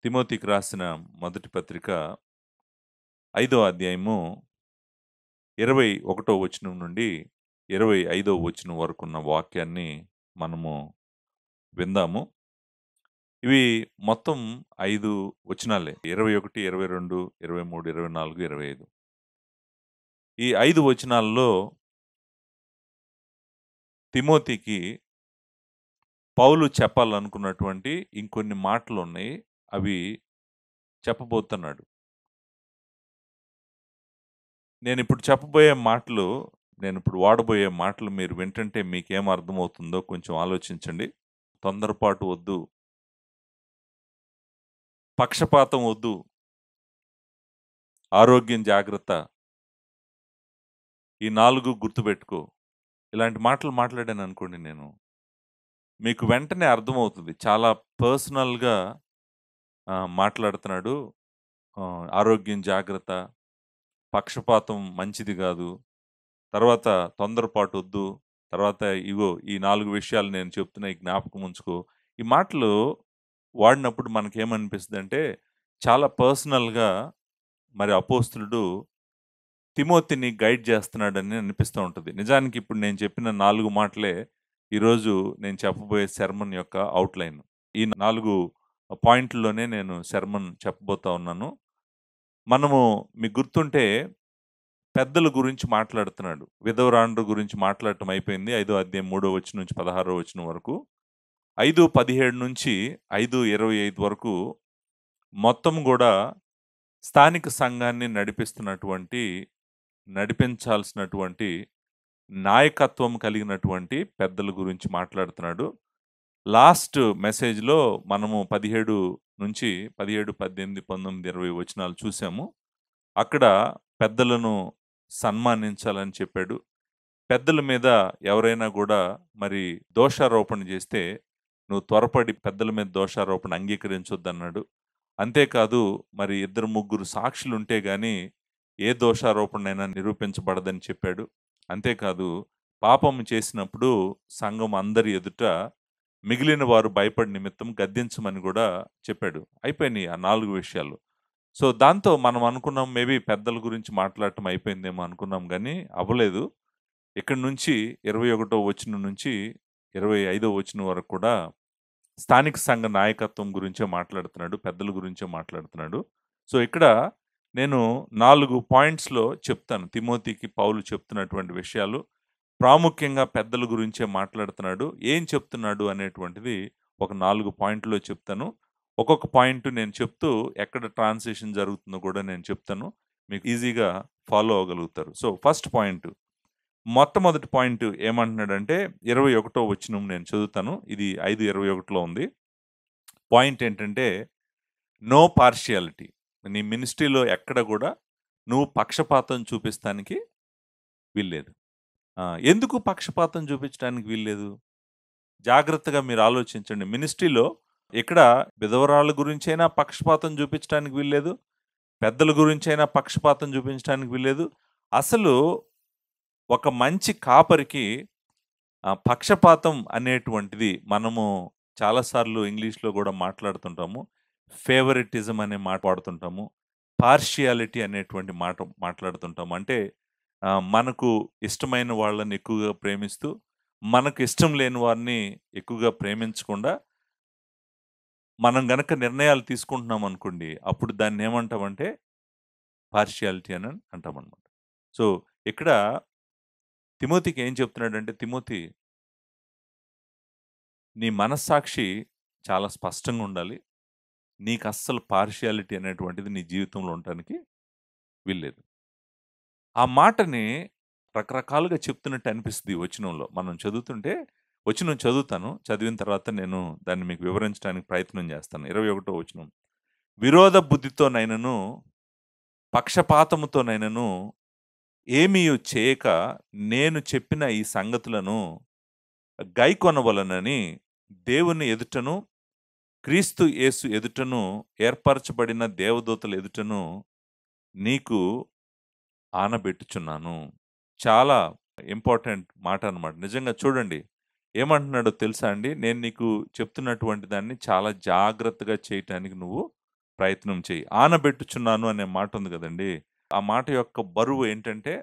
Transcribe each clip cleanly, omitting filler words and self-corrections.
తిమోతికి రాసిన మొదటి పత్రిక 5వ అధ్యాయము 21వ వచనం నుండి 25వ వచనం వరకున్న వాక్యాన్ని మనము విందాము. ఇవి మొత్తం 5 వచనాలే. 21, 22, 23, 24, 25. ఈ 5 వచనాల్లో తిమోతికి పౌలు చెప్పాలనుకున్నటువంటి ఇంకొన్ని మాటలున్నాయి. అవి చెప్పబోతున్నాడు. నేనిప్పుడు వాడబోయే మాటలు మీరు వింటుంటే మీకేం అర్థమవుతుందో కొంచెం ఆలోచించండి. తొందరపాటు వద్దు. పక్షపాతం వద్దు. ఆరోగ్యం జాగ్రత్త. ఈ 4 గుర్తుపెట్టుకో. ఇలాంటి మాటలు మాట్లాడాననుకోండి నేను, మీకు వెంటనే అర్థమవుతుంది. చాలా పర్సనల్‌గా మాట్లాడుతున్నాడు. ఆరోగ్యం జాగ్రత్త. పక్షపాతం మంచిది గాదు. తర్వాత తొందరపాటొద్దు. తర్వాత ఇగో ఈ 4 విషయాలు నేను చెప్తున్నాయి జ్ఞాపకం ఉంచుకో. ఈ మాటలు వాడినప్పుడు మనకేమనిపిస్తదంటే, చాలా పర్సనల్‌గా మరి అపోస్తలుడు తిమోతిని గైడ్ చేస్తున్నాడని అనిపిస్తూ ఉంటది. నిజానికి ఇప్పుడు నేను చెప్పిన 4 మాటలే ఈరోజు నేను చెప్పబోయే సెర్మన్ యొక్క ఔట్‌లైన్. ఈ 4 పాయింట్‌ల్లోనే నేను సెర్మన్ చెప్పబోతా ఉన్నాను. మనము మీకు గుర్తుంటే పెద్దల గురించి మాట్లాడుతున్నాడు. విధవరాండ్ర గురించి మాట్లాడటం అయిపోయింది. 5వ అధ్యాయం 3వ వచనం నుంచి 16వ వచనం వరకు. 5:17 నుంచి 5:25 వరకు మొత్తం గూడా స్థానిక సంఘాన్ని నడిపించాల్సినటువంటి నాయకత్వం కలిగినటువంటి పెద్దల గురించి మాట్లాడుతున్నాడు. లాస్ట్ మెసేజ్‌లో మనము 17 నుంచి 17, 18, 19, 20 వచనాలు చూసాము. అక్కడ పెద్దలను సన్మానించాలని చెప్పాడు. పెద్దల మీద ఎవరైనా గూడా మరి దోషారోపణ చేస్తే, నువ్వు త్వరపడి పెద్దల మీద దోషారోపణ అంగీకరించొద్దన్నాడు. అంతేకాదు మరి 2, 3 సాక్షులుంటే గాని ఏ దోషారోపణైనా నిరూపించబడదని చెప్పాడు. అంతేకాదు పాపము చేసినప్పుడు సంఘం అందరి ఎదుట మిగిలిన వారు భయపడి నిమిత్తం గద్దించమని గూడా చెప్పాడు. అయిపోయినాయి ఆ 4 విషయాలు. సో, దాంతో మనం అనుకున్నాం మేబీ పెద్దల గురించి మాట్లాడటం అయిపోయిందేమో అనుకున్నాం గానీ అవ్వలేదు. ఇక్కడి నుంచి 21వ వచనం నుంచి 25వ వచనం వరకు కూడా స్థానిక సంఘ నాయకత్వం గురించే మాట్లాడుతున్నాడు. పెద్దల గురించే మాట్లాడుతున్నాడు. సో, ఇక్కడ నేను 4 పాయింట్స్‌లో చెప్తాను. తిమోతికి పౌలు చెప్తున్నటువంటి విషయాలు. ప్రాముఖ్యంగా పెద్దల గురించే మాట్లాడుతున్నాడు. ఏం చెప్తున్నాడు అనేటువంటిది ఒక 4 పాయింట్‌లో చెప్తాను. ఒక్కొక్క పాయింట్ నేను చెప్తూ ఎక్కడ ట్రాన్సిషన్ జరుగుతుందో కూడా నేను చెప్తాను. మీకు ఈజీగా ఫాలో అవ్వగలుగుతారు. సో, ఫస్ట్ పాయింట్, మొట్టమొదటి పాయింట్ ఏమంటున్నాడంటే 21వ వచనం నేను చదువుతాను. ఇది 5:21లో ఉంది. పాయింట్ ఏంటంటే, నో పార్షియాలిటీ. నీ మినిస్ట్రీలో ఎక్కడ గూడా నువ్వు పక్షపాతం చూపిస్తానికి వీల్లేదు. ఎందుకు పక్షపాతం చూపించడానికి వీల్లేదు? జాగ్రత్తగా మీరు ఆలోచించండి. మినిస్ట్రీలో ఇక్కడ విధవరాళ్ళ గురించైనా పక్షపాతం చూపించడానికి వీల్లేదు. పెద్దల గురించైనా పక్షపాతం చూపించడానికి వీల్లేదు. అసలు ఒక మంచి కాపరికి పక్షపాతం అనేటువంటిది మనము చాలా సార్లు ఇంగ్లీష్‌లో గూడా మాట్లాడుతుంటాము. ఫేవరెటిజం అనే మాట వాడుతుంటాము. పార్షియాలిటీ అనేటువంటి మాట మాట్లాడుతుంటాము. అంటే మనకు ఇష్టమైన వాళ్ళని ఎక్కువగా ప్రేమిస్తూ, మనకు ఇష్టం లేని వారిని ఎక్కువగా ప్రేమించకుండా, మనం గనక నిర్ణయాలు తీసుకుంటున్నామనుకోండి, అప్పుడు దాన్నేమంటామంటే పార్షియాలిటీ అని అంటామనమాట. సో, ఇక్కడ తిమోతికి ఏం చెప్తున్నాడంటే, తిమోతి, నీ మనస్సాక్షి చాలా స్పష్టంగా ఉండాలి. నీకస్సలు పార్షియాలిటీ అనేటువంటిది నీ జీవితంలో ఉండటానికి వీల్లేదు. ఆ మాటని రకరకాలుగా చెప్తున్నట్టు అనిపిస్తది ఈ వచనంలో. మనం చదువుతుంటే వచనం చదువుతాను. చదివిన తర్వాత నేను దాన్ని మీకు వివరించడానికి ప్రయత్నం చేస్తాను. 21వ వచనం. విరోధ బుద్ధితోనైనను, పక్షపాతముతోనైనను ఏమీయు చేయక నేను చెప్పిన ఈ సంగతులను గైకొనవలెనని దేవుని ఎదుటను, క్రీస్తు యేసు ఎదుటను, ఏర్పరచబడిన దేవదూతల ఎదుటను నీకు ఆనబెట్టుచున్నాను. చాలా ఇంపార్టెంట్ మాట అన్నమాట. నిజంగా చూడండి. ఏమంటున్నాడో తెలుసా అండి? నేను నీకు చెప్తున్నటువంటి దాన్ని చాలా జాగ్రత్తగా చేయటానికి నువ్వు ప్రయత్నం చేయి. ఆనబెట్టుచున్నాను అనే మాట ఉంది కదండీ! ఆ మాట యొక్క బరువు ఏంటంటే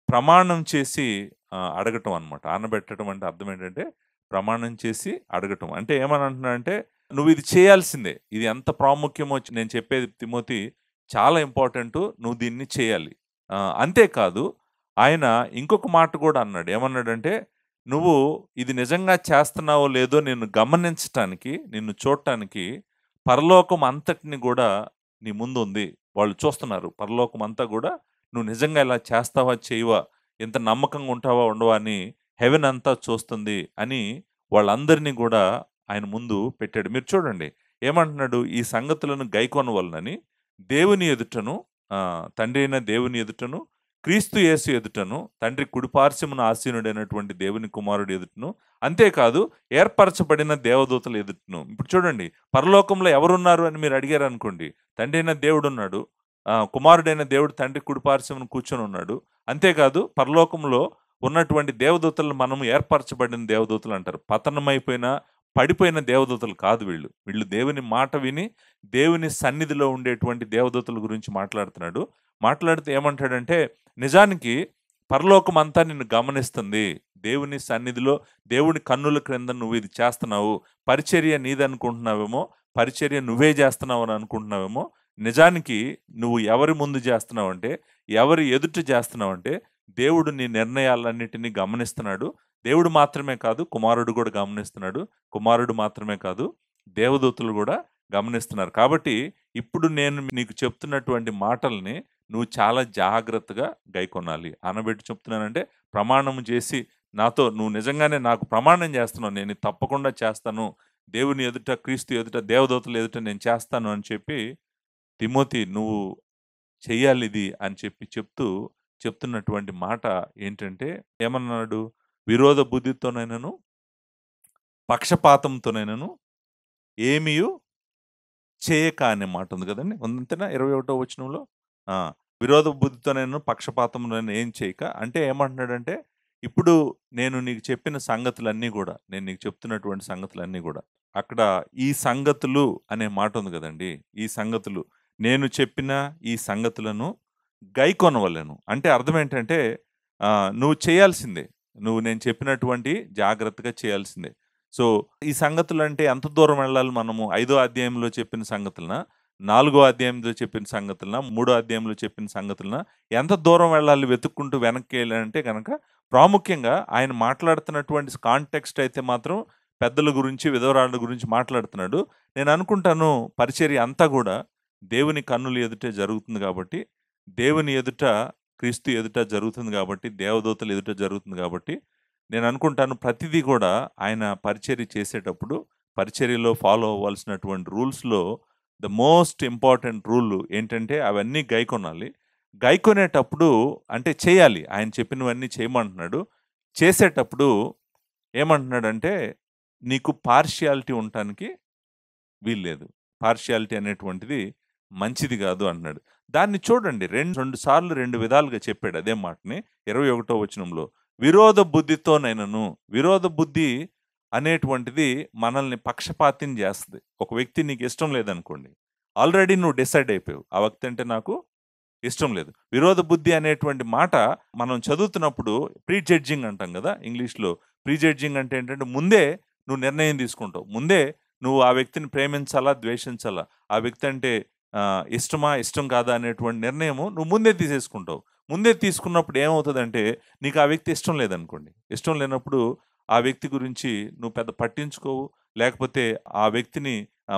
ప్రమాణం చేసి అడగటం అన్నమాట. ఆనబెట్టడం అంటే అర్థం ఏంటంటే ప్రమాణం చేసి అడగటం. అంటే ఏమని అంటున్నాడంటే నువ్వు ఇది చేయాల్సిందే. ఇది ఎంత ప్రాముఖ్యమో నేను చెప్పేది తిమోతి చాలా ఇంపార్టెంటు. నువ్వు దీన్ని చేయాలి. అంతేకాదు ఆయన ఇంకొక మాట కూడా అన్నాడు. ఏమన్నాడంటే నువ్వు ఇది నిజంగా చేస్తున్నావో లేదో నిన్ను గమనించటానికి, నిన్ను చూడటానికి పరలోకం అంతటిని గూడా నీ ముందుంది. వాళ్ళు చూస్తున్నారు. పరలోకం అంతా గూడా నువ్వు నిజంగా ఇలా చేస్తావా? చేయవా? ఇంత నమ్మకంగా ఉంటావా? ఉండవా? అని హెవెన్ అంతా చూస్తుంది అని వాళ్ళందరినీ గూడా ఆయన ముందు పెట్టాడు. మీరు చూడండి ఏమంటున్నాడు? ఈ సంగతులను గైకొనవలెనని దేవుని ఎదుటను తండ్రి అయిన దేవుని ఎదుటను, క్రీస్తు యేసు ఎదుటను, తండ్రి కుడిపార్శ్వమున ఆసీనుడైనటువంటి దేవుని కుమారుడు ఎదుటను, అంతేకాదు ఏర్పరచబడిన దేవదూతల ఎదుటను. ఇప్పుడు చూడండి పరలోకంలో ఎవరున్నారు అని మీరు అడిగారనుకోండి, తండ్రి అయిన దేవుడున్నాడు. కుమారుడైన దేవుడు తండ్రి కుడిపార్శ్వమున కూర్చొనున్నాడు. అంతేకాదు పరలోకంలో ఉన్నటువంటి దేవదూతలను మనం ఏర్పరచబడిన దేవదూతలు అంటారు. పతనమైపోయిన, పడిపోయిన దేవదూతలు కాదు వీళ్ళు. వీళ్ళు దేవుని మాట విని, దేవుని సన్నిధిలో ఉండేటువంటి దేవదూతల గురించి మాట్లాడుతున్నాడు. మాట్లాడుతూ ఏమంటాడంటే, నిజానికి పరలోకం అంతా నిన్ను గమనిస్తుంది. దేవుని సన్నిధిలో, దేవుని కన్నుల క్రింద నువ్వు ఇది చేస్తున్నావు. పరిచర్య నీదనుకుంటున్నావేమో, పరిచర్య నువ్వే చేస్తున్నావు అని అనుకుంటున్నావేమో. నిజానికి నువ్వు ఎవరి ముందు చేస్తున్నావంటే, ఎవరి ఎదుట చేస్తున్నావంటే, దేవుడు నీ నిర్ణయాలన్నిటినీ గమనిస్తున్నాడు. దేవుడు మాత్రమే కాదు, కుమారుడు కూడా గమనిస్తున్నాడు. కుమారుడు మాత్రమే కాదు, దేవదూతలు కూడా గమనిస్తున్నారు. కాబట్టి ఇప్పుడు నేను నీకు చెప్తున్నటువంటి మాటల్ని నువ్వు చాలా జాగ్రత్తగా గైకొనాలి. అనబెట్టి చెప్తున్నానంటే ప్రమాణం చేసి నాతో నువ్వు నిజంగానే నాకు ప్రమాణం చేస్తున్నావు. నేను ఇది తప్పకుండా చేస్తాను. దేవుని ఎదుట, క్రీస్తు ఎదుట, దేవదూతల ఎదుట నేను చేస్తాను అని చెప్పి తిమోతి నువ్వు చెయ్యాలిది అని చెప్తున్నటువంటి మాట ఏంటంటే ఏమన్నాడు? విరోధ బుద్ధితోనైనను, పక్షపాతంతోనైనను ఏమియు చేయక అనే మాట ఉంది కదండీ! అంతేనా? 21వ వచనంలో. ఆ! విరోధ బుద్ధితోనైనను, పక్షపాతంతోనైనా ఏం చేయక అంటే ఏమంటున్నాడంటే, ఇప్పుడు నేను నీకు చెప్పిన సంగతులన్నీ గూడా, నేను నీకు చెప్తున్నటువంటి సంగతులన్నీ గూడా, అక్కడ ఈ సంగతులు అనే మాట ఉంది గదండీ! ఈ సంగతులు. నేను చెప్పిన ఈ సంగతులను గైకొనవలెను. అంటే అర్థం ఏంటంటే, నువ్వు చేయాల్సిందే. నువ్వు నేను చెప్పినటువంటి జాగ్రత్తగా చేయాల్సిందే. సో, ఈ సంగతులంటే ఎంత దూరం వెళ్ళాలి మనము? 5వ అధ్యాయంలో చెప్పిన సంగతులనా? 4వ అధ్యాయంలో చెప్పిన సంగతులనా? 3వ అధ్యాయంలో చెప్పిన సంగతులనా? ఎంత దూరం వెళ్ళాలి వెతుక్కుంటూ వెనక్కి వెళ్ళాలంటే గనక, ప్రాముఖ్యంగా ఆయన మాట్లాడుతున్నటువంటి కాంటెక్స్ట్ అయితే మాత్రం పెద్దల గురించి, విధవరాళ్ళ గురించి మాట్లాడుతున్నాడు. నేను అనుకుంటాను పరిచర్య అంతా గూడా దేవుని కన్నుల ఎదుటే జరుగుతుంది గాబట్టి, దేవుని ఎదుట, క్రీస్తు ఎదుట జరుగుతుంది గాబట్టి, దేవదూతల ఎదుట జరుగుతుంది గాబట్టి, నేను అనుకుంటాను ప్రతిదీ గూడా ఆయన పరిచర్య చేసేటప్పుడు, పరిచర్యలో ఫాలో అవ్వాల్సినటువంటి రూల్స్‌లో ద మోస్ట్ ఇంపార్టెంట్ రూల్ ఏంటంటే అవన్నీ గైకొనాలి. గైకొనేటప్పుడు అంటే చేయాలి. ఆయన చెప్పినవన్నీ చేయమంటున్నాడు. చేసేటప్పుడు ఏమంటున్నాడంటే, నీకు పార్షియాలిటీ ఉండటానికి వీల్లేదు. పార్షియాలిటీ అనేటువంటిది మంచిది గాదు అంటున్నాడు. దాన్ని చూడండి 2 సార్లు 2 విధాలుగా చెప్పాడు అదే మాటని 21వ వచనంలో. విరోధ బుద్ధితోనైనను, విరోధ బుద్ధి అనేటువంటిది మనల్ని పక్షపాతం చేస్తది. ఒక వ్యక్తి నీకు ఇష్టం లేదనుకోండి, ఆల్రెడీ నువ్వు డిసైడ్ అయిపోయావు. ఆ వ్యక్తి అంటే నాకు ఇష్టం లేదు. విరోధ బుద్ధి అనేటువంటి మాట మనం చదువుతున్నప్పుడు ప్రీ జడ్జింగ్ అంటాం గదా! ఇంగ్లీష్‌లో. ప్రీ జడ్జింగ్ అంటే ఏంటంటే ముందే నువ్వు నిర్ణయం తీసుకుంటావు. ముందే నువ్వు ఆ వ్యక్తిని ప్రేమించాలా? ద్వేషించాలా? ఆ వ్యక్తి అంటే ఇష్టమా? ఇష్టం కాదా? అనేటువంటి నిర్ణయము నువ్వు ముందే తీసేసుకుంటావు. ముందే తీసుకున్నప్పుడు ఏమవుతదంటే నీకు ఆ వ్యక్తి ఇష్టం లేదనుకోండి. ఇష్టం లేనప్పుడు ఆ వ్యక్తి గురించి నువ్వు పెద్ద పట్టించుకోవు. లేకపోతే ఆ వ్యక్తిని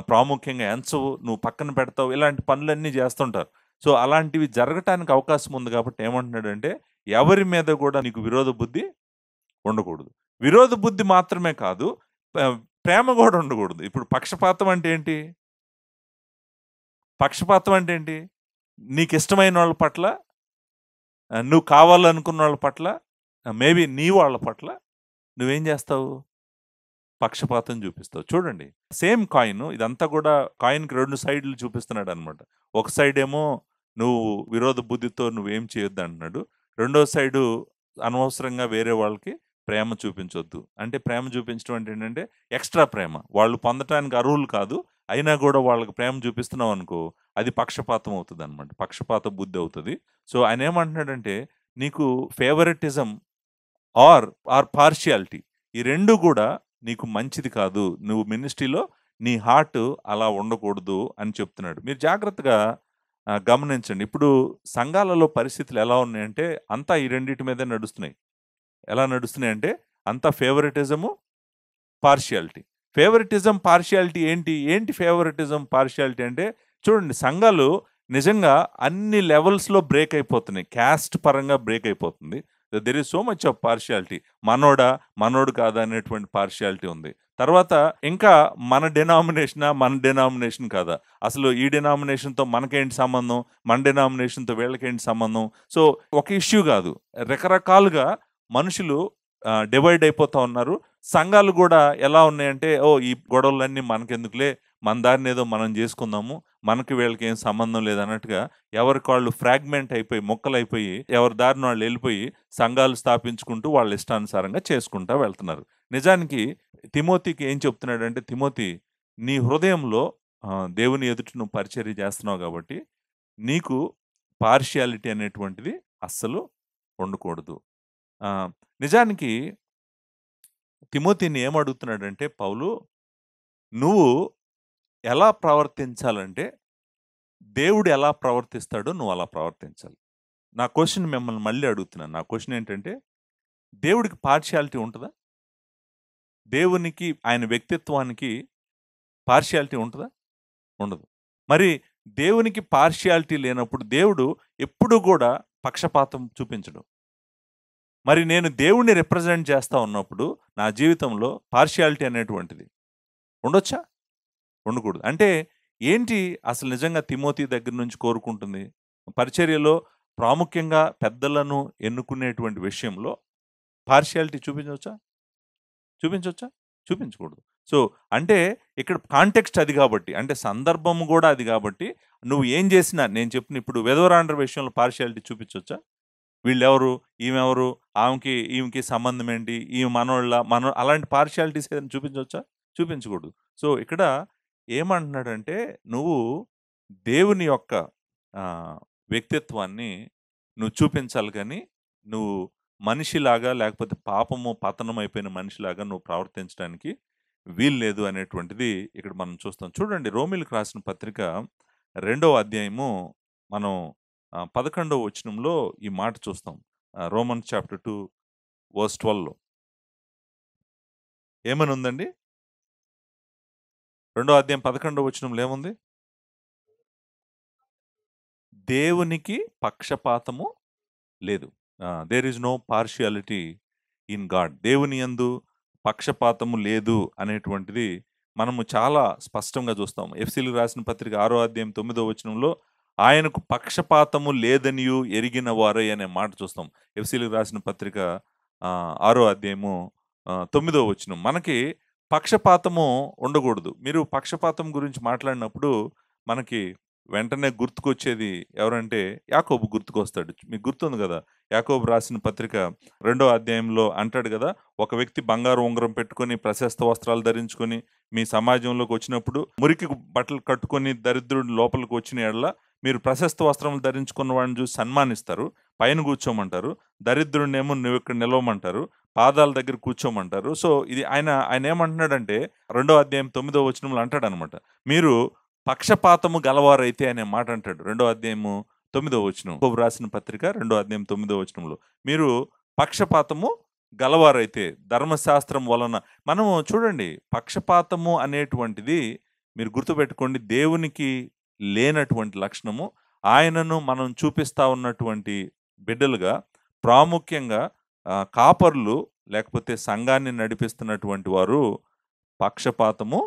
ప్రాముఖ్యంగా ఎంచవు. నువ్వు పక్కన పెడతావు. ఇలాంటి పనులన్నీ చేస్తుంటారు. సో, అలాంటివి జరగటానికి అవకాశం ఉంది కాబట్టి ఏమంటున్నాడంటే, ఎవరి మీద గూడా నీకు విరోధ బుద్ధి ఉండకూడదు. విరోధ బుద్ధి మాత్రమే కాదు, ప ప్రేమ గూడా ఉండకూడదు. ఇప్పుడు పక్షపాతం అంటే ఏంటి? పక్షపాతం అంటే ఏంటి? నీకిష్టమైనోళ్ళ పట్ల, నువ్వు కావాలనుకున్నోళ్ళ పట్ల, మేబీ నీ వాళ్ళ పట్ల నువ్వేం జేస్తావు? పక్షపాతం చూపిస్తావు. చూడండి సేమ్ కాయిన్ ఇదంతా గూడా కాయిన్‌కి 2 సైడ్‌లు చూపిస్తున్నాడనమాట. ఒక సైడేమో నువ్వు విరోధ బుద్ధితో నువ్వేం చేయొద్దంటున్నాడు. రెండో సైడు అనవసరంగా వేరే వాళ్ళకి ప్రేమ చూపించొద్దు. అంటే ప్రేమ చూపించడం అంటే ఏంటంటే ఎక్స్‌ట్రా ప్రేమ. వాళ్ళు పొందటానికి అర్హులు కాదు. అయినా కూడా వాళ్ళకి ప్రేమ చూపిస్తున్నావు అనుకో, అది పక్షపాతం అవుతుంది అనమాట, పక్షపాత బుద్ధి అవుతుంది. సో ఆయన ఏమంటున్నాడంటే, నీకు ఫేవరెటిజం ఆర్ ఆర్ పార్షియాలిటీ, ఈ రెండు కూడా నీకు మంచిది కాదు. నువ్వు మినిస్ట్రీలో నీ హార్ట్ అలా ఉండకూడదు అని చెప్తున్నాడు. మీరు జాగ్రత్తగా గమనించండి. ఇప్పుడు సంఘాలలో పరిస్థితులు ఎలా ఉన్నాయంటే, అంతా ఈ రెండిటి మీదే నడుస్తున్నాయి. ఎలా నడుస్తున్నాయంటే, అంతా ఫేవరెటిజము, పార్షియాలిటీ. ఫేవరెటిజం, పార్షియాలిటీ ఏంటి? ఏంటి ఫేవరెటిజం, పార్షియాలిటీ అంటే, చూడండి సంఘాలు నిజంగా అన్ని లెవెల్స్‌లో బ్రేక్ అయిపోతున్నాయి. క్యాస్ట్ పరంగా బ్రేక్ అయిపోతుంది. There is so much of partiality. మనోడా, మనోడు కాదా అనేటువంటి పార్షియాలిటీ ఉంది. తర్వాత ఇంకా మన డినామినేషనా, మన డినామినేషన్ కాదా? అసలు ఈ డినామినేషన్‌తో మనకేంటి సంబంధం? మన డినామినేషన్‌తో వీళ్ళకేంటి సంబంధం? సో ఒక ఇష్యూ కాదు. రకరకాలుగా మనుషులు డివైడ్ అయిపోతా ఉన్నారు. సంఘాలు కూడా ఎలా ఉన్నాయంటే, ఈ గొడవలన్నీ మనకెందుకులే, మన దారిని ఏదో మనం చేసుకుందాము, మనకి వీళ్ళకి ఏం సంబంధం లేదన్నట్టుగా ఎవరికి వాళ్ళు ఫ్రాగ్మెంట్ అయిపోయి, మొక్కలైపోయి, ఎవరి దారిన వాళ్ళు వెళ్ళిపోయి సంఘాలు స్థాపించుకుంటూ వాళ్ళ ఇష్టానుసారంగా చేసుకుంటా వెళ్తున్నారు. నిజానికి తిమోతికి ఏం చెప్తున్నాడంటే, తిమోతి, నీ హృదయంలో దేవుని ఎదుట నువ్వు పరిచర్య చేస్తున్నావు కాబట్టి నీకు పార్షియాలిటీ అనేటువంటిది అస్సలు ఉండకూడదు. నిజానికి తిమోతిని ఏమడుగుతున్నాడంటే పౌలు, నువ్వు ఎలా ప్రవర్తించాలంటే దేవుడు ఎలా ప్రవర్తిస్తాడో నువ్వు అలా ప్రవర్తించాలి. నా క్వశ్చన్ మిమ్మల్ని మళ్ళీ అడుగుతున్నాను. నా క్వశ్చన్ ఏంటంటే, దేవుడికి పార్షియాలిటీ ఉంటుందా? దేవునికి, ఆయన వ్యక్తిత్వానికి పార్షియాలిటీ ఉంటుందా? ఉండదు. మరి దేవునికి పార్షియాలిటీ లేనప్పుడు దేవుడు ఎప్పుడు కూడా పక్షపాతం చూపించడు. మరి నేను దేవుణ్ణి రిప్రజెంట్ చేస్తా ఉన్నప్పుడు నా జీవితంలో పార్షియాలిటీ అనేటువంటిది ఉండొచ్చా? ఉండకూడదు. అంటే ఏంటి అసలు నిజంగా తిమోతి దగ్గర నుంచి కోరుకుంటుంది? పరిచర్యలో ప్రాముఖ్యంగా పెద్దలను ఎన్నుకునేటువంటి విషయంలో పార్షియాలిటీ చూపించవచ్చా? చూపించవచ్చా? చూపించకూడదు. సో అంటే ఇక్కడ కాంటెక్స్ట్ అది కాబట్టి, అంటే సందర్భం కూడా అది కాబట్టి, నువ్వు ఏం చేసినా, నేను చెప్పిన ఇప్పుడు విధవరాండ్ర విషయంలో పార్షియాలిటీ చూపించవచ్చా? వీళ్ళెవరు, ఈమెవరు, ఈమెకి సంబంధం ఏంటి, ఈమె మనోళ్ళ, అలాంటి పార్షియాలిటీస్ ఏదైనా చూపించవచ్చా? చూపించకూడదు. సో ఇక్కడ ఏమంటున్నాడంటే, నువ్వు దేవుని యొక్క వ్యక్తిత్వాన్ని నువ్వు చూపించాలి కానీ, నువ్వు మనిషిలాగా, లేకపోతే పాపము పతనం అయిపోయిన మనిషిలాగా నువ్వు ప్రవర్తించడానికి వీలు లేదు అనేటువంటిది ఇక్కడ మనం చూస్తాం. చూడండి, రోమిలకు రాసిన పత్రిక 2వ అధ్యాయము మనం 11వ వచనంలో ఈ మాట చూస్తాం. రోమన్స్ చాప్టర్ 2 వర్స్ 12లో ఏమని ఉందండి? 2వ అధ్యాయం 11వ వచనంలో ఏముంది? దేవునికి పక్షపాతము లేదు. There is no partiality in God. దేవుని యందు పక్షపాతము లేదు అనేటువంటిది మనము చాలా స్పష్టంగా చూస్తాం. ఎఫ్సీలకు రాసిన పత్రిక 6వ అధ్యాయం 9వ వచనంలో ఆయనకు పక్షపాతము లేదనియు ఎరిగిన వారై అనే మాట చూస్తాం. ఎఫ్సీలకు రాసిన పత్రిక 6వ అధ్యాయము 9వ వచనం. మనకి పక్షపాతము ఉండకూడదు. మీరు పక్షపాతం గురించి మాట్లాడినప్పుడు మనకి వెంటనే గుర్తుకొచ్చేది ఎవరంటే యాకోబు గుర్తుకొస్తాడు. మీకు గుర్తుంది కదా, యాకోబు రాసిన పత్రిక 2వ అధ్యాయంలో అంటాడు కదా, ఒక వ్యక్తి బంగారు ఉంగరం పెట్టుకొని ప్రశస్త వస్త్రాలు ధరించుకొని మీ సమాజంలోకి వచ్చినప్పుడు, మురికి బట్టలు కట్టుకొని దరిద్రుడు లోపలికి వచ్చిన ఎడల మీరు ప్రశస్త వస్త్రములు ధరించుకున్న వాడిని చూసి సన్మానిస్తారు, పైన కూర్చోమంటారు, దరిద్రుడినేమో నువ్వు ఇక్కడ నిలవమంటారు, పాదాల దగ్గర కూర్చోమంటారు. సో ఇది ఆయన ఏమంటున్నాడంటే 2వ అధ్యాయం 9వ వచనంలో అంటాడు అనమాట, మీరు పక్షపాతము గలవారైతే అనే మాట అంటాడు. 2వ అధ్యాయము 9వ వచనం, యాకోబు రాసిన పత్రిక 2వ అధ్యాయం 9వ వచనంలో, మీరు పక్షపాతము గలవారైతే ధర్మశాస్త్రం వలన. మనము చూడండి, పక్షపాతము అనేటువంటిది మీరు గుర్తుపెట్టుకోండి, దేవునికి లేనటువంటి లక్షణము. ఆయనను మనం చూపిస్తా ఉన్నటువంటి బిడ్డలుగా ప్రాముఖ్యంగా కాపర్లు, లేకపోతే సంఘాన్ని నడిపిస్తున్నటువంటి వారు పక్షపాతము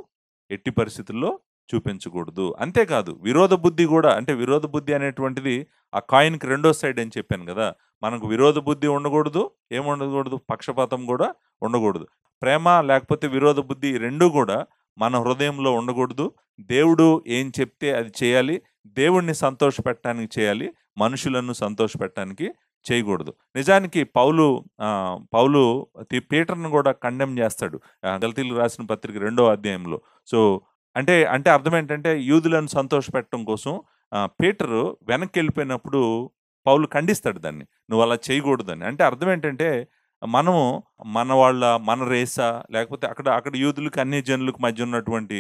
ఎట్టి పరిస్థితుల్లో చూపించకూడదు. అంతేకాదు విరోధ బుద్ధి కూడా. అంటే విరోధ బుద్ధి అనేటువంటిది ఆ కాయిన్కి రెండో సైడ్ అని చెప్పాను కదా. మనకు విరోధ బుద్ధి ఉండకూడదు, ఏముండకూడదు, పక్షపాతం కూడా ఉండకూడదు. ప్రేమ లేకపోతే విరోధ బుద్ధి రెండూ కూడా మన హృదయంలో ఉండకూడదు. దేవుడు ఏం చెప్తే అది చేయాలి, దేవుణ్ణి సంతోషపెట్టడానికి చేయాలి, మనుషులను సంతోషపెట్టడానికి చేయకూడదు. నిజానికి పౌలు పీటర్ను కూడా కండెమ్ చేస్తాడు గలతీలకు రాసిన పత్రిక 2వ అధ్యాయంలో. సో అంటే అంటే అర్థం ఏంటంటే యూదులను సంతోషపెట్టడం కోసం పీటరు వెనక్కి వెళ్ళిపోయినప్పుడు పౌలు ఖండిస్తాడు దాన్ని. నువ్వు అలా చేయకూడదని. అంటే అర్థం ఏంటంటే మనము మన రేసా లేకపోతే అక్కడ అక్కడ యూదులకి అన్ని జనులకు మధ్య ఉన్నటువంటి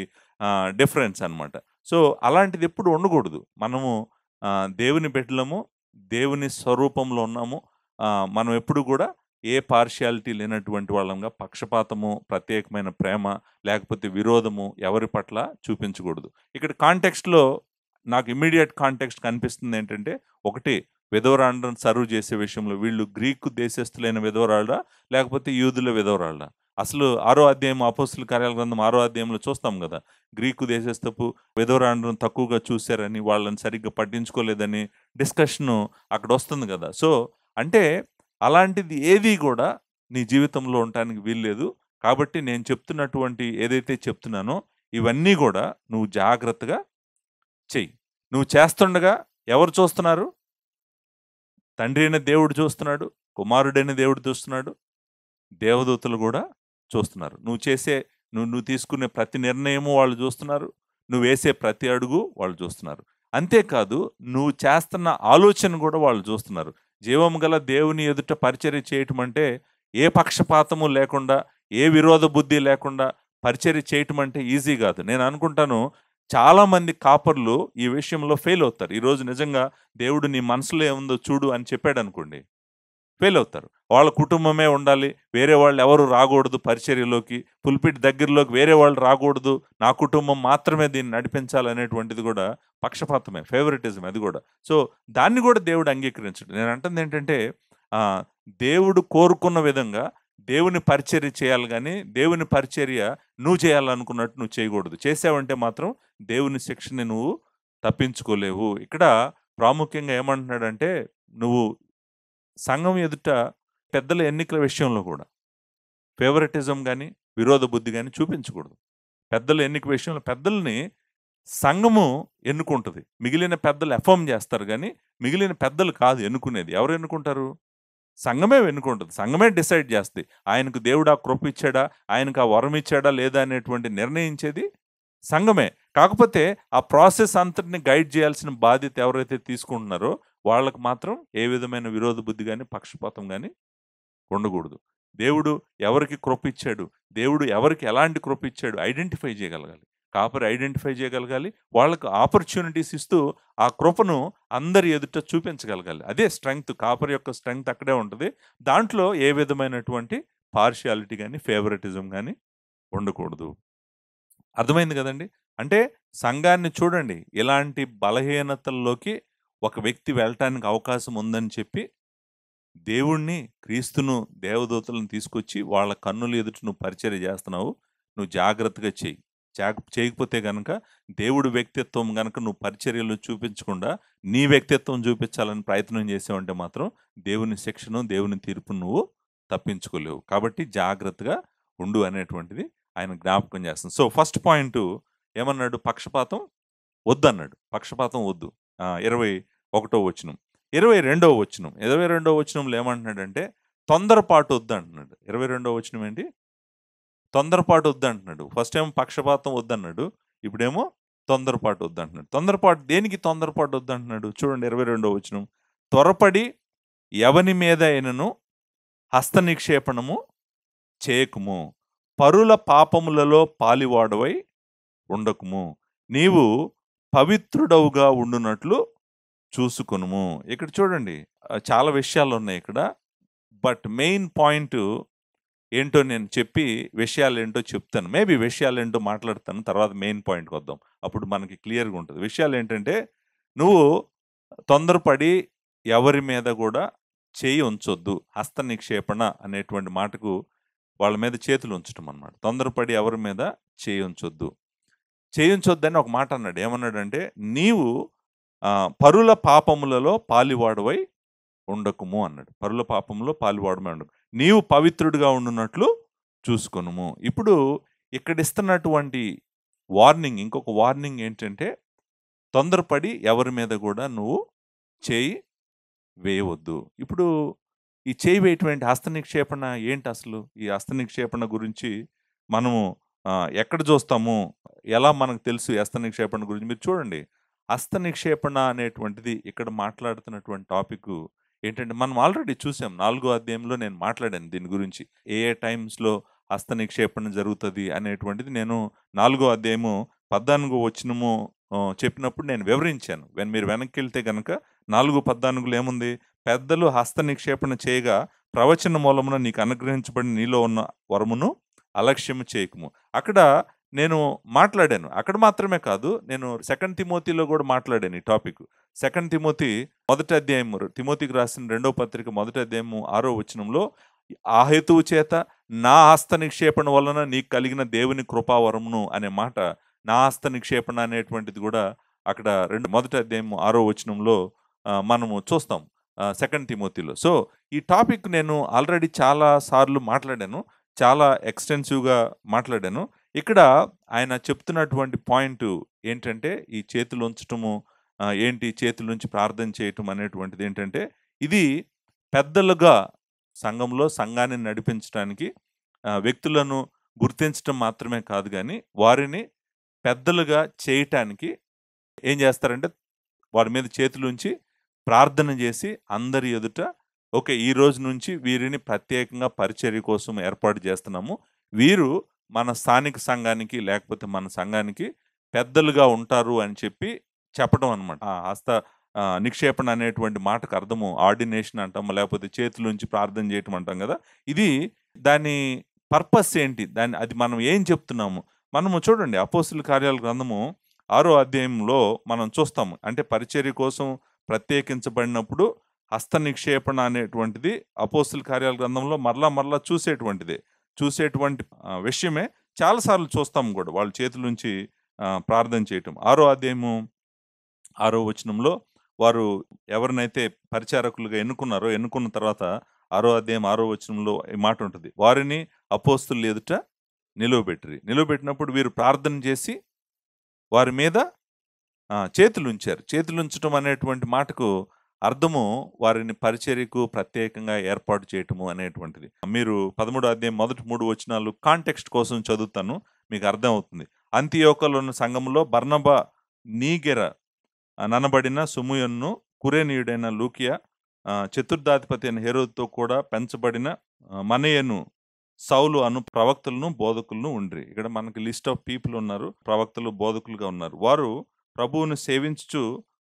డిఫరెన్స్ అన్నమాట. సో అలాంటిది ఎప్పుడు ఉండకూడదు. మనము దేవుని బిడ్డలము, దేవుని స్వరూపంలో ఉన్నాము. మనం ఎప్పుడు కూడా ఏ పార్షియాలిటీ లేనటువంటి వాళ్ళంగా పక్షపాతము, ప్రత్యేకమైన ప్రేమ లేకపోతే విరోధము ఎవరి పట్ల చూపించకూడదు. ఇక్కడ కాంటెక్స్ట్‌లో నాకు ఇమ్మీడియేట్ కాంటెక్స్ట్ కనిపిస్తుంది ఏంటంటే, ఒకటి విధవరాండ్రను సర్వ్ చేసే విషయంలో వీళ్ళు గ్రీకు దేశస్థులైన విధవరాళ్ళా? లేకపోతే యూదుల విధవరాళ్ళా? అసలు 6వ అధ్యాయం అపోస్తలుల కార్యాల గ్రంథం 6వ అధ్యాయంలో చూస్తాం గదా! గ్రీకు దేశస్థపు విధవరాండ్రను తక్కువగా చూసారని, వాళ్ళని సరిగ్గా పట్టించుకోలేదని డిస్కషను అక్కడొస్తుంది గదా! సో, అంటే అలాంటిది ఏది గూడా నీ జీవితంలో ఉండటానికి వీల్లేదు. కాబట్టి నేను చెప్తున్నటువంటి ఏదైతే చెప్తున్నానో ఇవన్నీ గూడా నువ్వు జాగ్రత్తగా చెయ్యి. నువ్వు చేస్తుండగా ఎవరు చూస్తున్నారు? తండ్రి అయిన దేవుడు చూస్తున్నాడు. కుమారుడైన దేవుడు చూస్తున్నాడు. దేవదూతలు గూడా చూస్తున్నారు. నువ్వు నువ్వు తీసుకునే ప్రతి నిర్ణయము వాళ్ళు చూస్తున్నారు. నువ్వేసే ప్రతి అడుగు వాళ్ళు చూస్తున్నారు. అంతేకాదు నువ్వు చేస్తున్న ఆలోచన గూడా వాళ్ళు చూస్తున్నారు. జీవము గల దేవుని ఎదుట పరిచర్య చేయటం అంటే ఏ పక్షపాతము లేకుండా, ఏ విరోధ బుద్ధి లేకుండా పరిచర్య చేయటం అంటే ఈజీ గాదు. నేను అనుకుంటాను చాలామంది కాపర్లు ఈ విషయంలో ఫెయిల్ అవుతారు. ఈరోజు నిజంగా దేవుడు నీ మనసులో ఏముందో చూడు అని చెప్పాడనుకోండి, ఫెయిల్ అవుతారు. వాళ్ళ కుటుంబమే ఉండాలి. వేరే వాళ్ళు ఎవరు రాకూడదు పరిచర్యలోకి. పుల్పిట్ దగ్గరలోకి వేరే వాళ్ళు రాకూడదు. నా కుటుంబం మాత్రమే దీన్ని నడిపించాలనేటువంటిది కూడా పక్షపాతమే. ఫేవరెటిజం అది కూడా. సో, దాన్ని కూడా దేవుడు అంగీకరించడు. నేను అంటుంది ఏంటంటే దేవుడు కోరుకున్న విధంగా దేవుని పరిచర్య చేయాలి గానీ, దేవుని పరిచర్య నువ్వు చేయాలనుకున్నట్టు నువ్వు చేయకూడదు. చేసావంటే మాత్రం దేవుని శిక్షని నువ్వు తప్పించుకోలేవు. ఇక్కడ ప్రాముఖ్యంగా ఏమంటున్నాడంటే, నువ్వు సంఘం ఎదుట పెద్దల ఎన్నికల విషయంలో కూడా ఫేవరెటిజం గాని, విరోధ బుద్ధి గాని చూపించకూడదు. పెద్దల ఎన్నిక విషయంలో పెద్దల్ని సంఘము ఎన్నుకుంటది. మిగిలిన పెద్దలు అఫర్మ్ చేస్తారు గానీ, మిగిలిన పెద్దలు కాదు ఎన్నుకునేది. ఎవరు ఎన్నుకుంటారు? సంఘమే ఎన్నుకుంటది. సంఘమే డిసైడ్ చేస్తది. ఆయనకు దేవుడు ఆ కృప ఇచ్చాడా? ఆయనకు ఆ వరం ఇచ్చాడా? లేదా? అనేటువంటి నిర్ణయించేది సంఘమే. కాకపోతే ఆ ప్రాసెస్ అంతటిని గైడ్ చేయాల్సిన బాధ్యత ఎవరైతే తీసుకుంటున్నారో వాళ్ళకి మాత్రం ఏ విధమైన విరోధ బుద్ధి గాని, పక్షపాతం గాని ఉండకూడదు. దేవుడు ఎవరికి కృప ఇచ్చాడు? దేవుడు ఎవరికి ఎలాంటి కృప ఇచ్చాడు? ఐడెంటిఫై చేయగలగాలి. కాపరి ఐడెంటిఫై చేయగలగాలి. వాళ్ళకి ఆపర్చునిటీస్ ఇస్తూ ఆ కృపను అందరి ఎదుట చూపించగలగాలి. అదే స్ట్రెంగ్త్. కాపరి యొక్క స్ట్రెంగ్త్ అక్కడే ఉంటది. దాంట్లో ఏ విధమైనటువంటి పార్షియాలిటీ గాని, ఫేవరెటిజం గాని ఉండకూడదు. అర్థమైంది కదండీ! అంటే సంఘాన్ని చూడండి. ఇలాంటి బలహీనతల్లోకి ఒక వ్యక్తి వెళ్ళటానికి అవకాశం ఉందని చెప్పి, దేవుడిని, క్రీస్తును, దేవదూతలను తీసుకొచ్చి వాళ్ళ కన్నుల ఎదుట నువ్వు పరిచర్య చేస్తున్నావు. నువ్వు జాగ్రత్తగా చెయ్యి. చేయకపోతే గనక దేవుడి వ్యక్తిత్వం గనక నువ్వు పరిచర్యలో చూపించకుండా, నీ వ్యక్తిత్వం చూపించాలని ప్రయత్నం చేసావంటే మాత్రం దేవుని శిక్షను, దేవుని తీర్పును నువ్వు తప్పించుకోలేవు. కాబట్టి జాగ్రత్తగా ఉండు అనేటువంటిది ఆయన జ్ఞాపకం చేస్తుంది. సో, ఫస్ట్ పాయింటు ఏమన్నాడు? పక్షపాతం వద్దన్నాడు. పక్షపాతం వద్దు. 21వ వచనం. 22వ వచనం. 22వ వచనంలో ఏమంటున్నాడంటే, తొందరపాటు వద్దంటున్నాడు. 22వ వచనం ఏంటి? తొందరపాటు వద్దంటున్నాడు. ఫస్ట్ ఏమో పక్షపాతం వద్దన్నాడు. ఇప్పుడేమో తొందరపాటు వద్దంటున్నాడు. తొందరపాటు దేనికి తొందరపాటు వద్దంటున్నాడు? చూడండి 22వ వచనం. త్వరపడి ఎవని మీద అయినను హస్త నిక్షేపణము చేయకుము. పరుల పాపములలో పాలివాడవై ఉండకుము. నీవు పవిత్రుడవుగా ఉండునట్లు చూసుకొనుము. ఇక్కడ చూడండి చాలా విషయాలున్నాయి ఇక్కడ. బట్ మెయిన్ పాయింట్ ఏంటో నేను చెప్పి విషయాలేంటో చెప్తాను. మేబీ విషయాలేంటో మాట్లాడతాను. తర్వాత మెయిన్ పాయింట్‌కి వద్దాం. అప్పుడు మనకి క్లియర్‌గా ఉంటది. విషయాలేంటంటే, నువ్వు తొందరపడి ఎవరి మీద గూడా చెయ్యి ఉంచొద్దు. హస్త నిక్షేపణ అనేటువంటి మాటకు వాళ్ళ మీద చేతులు ఉంచటం అన్నమాట. తొందరపడి ఎవరి మీద చెయ్యి ఉంచొద్దు. చెయ్యి ఉంచొద్దని ఒక మాట అన్నాడు. ఏమన్నాడంటే, నీవు పరుల పాపములలో పాలివాడవై ఉండకుము అన్నాడు. పరుల పాపంలో పాలువాడమే ఉండకు. నీవు పవిత్రుడిగా ఉండునట్లు చూసుకొనుము. ఇప్పుడు ఇక్కడ ఇస్తున్నటువంటి వార్నింగ్, ఇంకొక వార్నింగ్ ఏంటంటే, తొందరపడి ఎవరి మీద కూడా నువ్వు చేయి వేయవద్దు. ఇప్పుడు ఈ చేయి వేయటువంటి హస్త నిక్షేపణ ఏంటి అసలు? ఈ హస్త నిక్షేపణ గురించి మనము ఎక్కడ చూస్తాము? ఎలా మనకు తెలుసు హస్త నిక్షేపణ గురించి? మీరు చూడండి. హస్త నిక్షేపణ అనేటువంటిది ఇక్కడ మాట్లాడుతున్నటువంటి టాపిక్కు ఏంటంటే, మనం ఆల్రెడీ చూసాం. 4 అధ్యాయంలో నేను మాట్లాడాను దీని గురించి. ఏ ఏ టైమ్స్‌లో హస్త నిక్షేపణ జరుగుతది అనేటువంటిది నేను 4 అధ్యాయము 14 వచనము చెప్పినప్పుడు నేను వివరించాను. మీరు వెనక్కెళ్తే గనక 4:14లో ఏముంది? పెద్దలు హస్త నిక్షేపణ చేయగా ప్రవచన మూలమున నీకు అనుగ్రహించబడిన నీలో ఉన్న వరమును అలక్ష్యము చేయకుము. అక్కడ నేను మాట్లాడాను. అక్కడ మాత్రమే కాదు, నేను 2 తిమోతిలో గూడా మాట్లాడాను ఈ టాపిక్. 2 తిమోతి మొదటి అధ్యాయము, తిమోతికి రాసిన 2వ పత్రిక మొదటి అధ్యాయము 6వ వచనంలో, ఆ హేతువు చేత నా హస్త నిక్షేపణ వలన నీకు కలిగిన దేవుని కృపావరమును అనే మాట, నా హస్త నిక్షేపణ అనేటువంటిది గూడా అక్కడ మొదటి అధ్యాయము 6వ వచనంలో మనము చూస్తాం. 2 తిమోతిలో. సో, ఈ టాపిక్ నేను ఆల్రెడీ చాలా సార్లు మాట్లాడాను. చాలా ఎక్స్‌టెన్సివ్‌గా మాట్లాడాను. ఇక్కడ ఆయన చెప్తున్నటువంటి పాయింటు ఏంటంటే, ఈ చేతులుంచటము ఏంటి చేతులుంచి ప్రార్థన చేయటం అనేటువంటిది ఏంటంటే, ఇది పెద్దలుగా సంఘంలో సంఘాన్ని నడిపించటానికి వ్యక్తులను గుర్తించటం మాత్రమే కాదు గానీ, వారిని పెద్దలుగా చేయటానికి ఏం చేస్తారంటే, వారి మీద చేతులుంచి ప్రార్థన చేసి అందరి ఎదుట ఓకే, ఈ రోజు నుంచి వీరిని ప్రత్యేకంగా పరిచర్య కోసం ఏర్పాటు చేస్తున్నాము. వీరు మన స్థానిక సంఘానికి లేకపోతే మన సంఘానికి పెద్దలుగా ఉంటారు అని చెప్పడం అనమాట. హస్త నిక్షేపణ అనేటువంటి మాటకు అర్థము ఆర్డినేషన్ అంటాము, లేకపోతే చేతులుంచి ప్రార్థన చేయటం అంటాం కదా. ఇది దాని పర్పస్ ఏంటి? అది మనం ఏం చెప్తున్నాము? మనము చూడండి, అపోస్తుల కార్యాల గ్రంథము 6వ అధ్యాయంలో మనం చూస్తాము. అంటే పరిచర్య కోసం ప్రత్యేకించబడినప్పుడు హస్త నిక్షేపణ అనేటువంటిది అపోస్తుల కార్యాల గ్రంథంలో మరలా చూసేటువంటి విషయమే. చాలాసార్లు చూస్తాం కూడా వాళ్ళు చేతులుంచి ప్రార్థన చేయటం. 6వ అధ్యాయము 6వ వచనంలో వారు ఎవరినైతే పరిచారకులుగా ఎన్నుకున్న తర్వాత 6వ అధ్యాయం 6వ వచనంలో ఈ మాట ఉంటుంది. వారిని అపోస్తుల ఎదుట నిలువబెట్టినప్పుడు వీరు ప్రార్థన చేసి వారి మీద చేతులుంచారు. చేతులుంచటం అనేటువంటి మాటకు అర్థము వారిని పరిచర్యకు ప్రత్యేకంగా ఏర్పాటు చేయటము అనేటువంటిది. మీరు 13వ అధ్యాయం మొదటి 3 వచనాలు కాంటెక్స్ట్ కోసం చదువుతాను, మీకు అర్థం అవుతుంది. అంతియోకలో ఉన్న సంఘంలో బర్నబా, నీగెర ననబడిన సుముయన్ను, కురేనీయుడైన లూకియా, చతుర్థాధిపతి అయిన హేరోదుతో కూడా పెంచబడిన మనయను, సౌలు అను ప్రవక్తలను బోధకులను ఉండ్రి. ఇక్కడ మనకి లిస్ట్ ఆఫ్ పీపుల్ ఉన్నారు, ప్రవక్తలు బోధకులుగా ఉన్నారు. వారు ప్రభువును సేవించుచు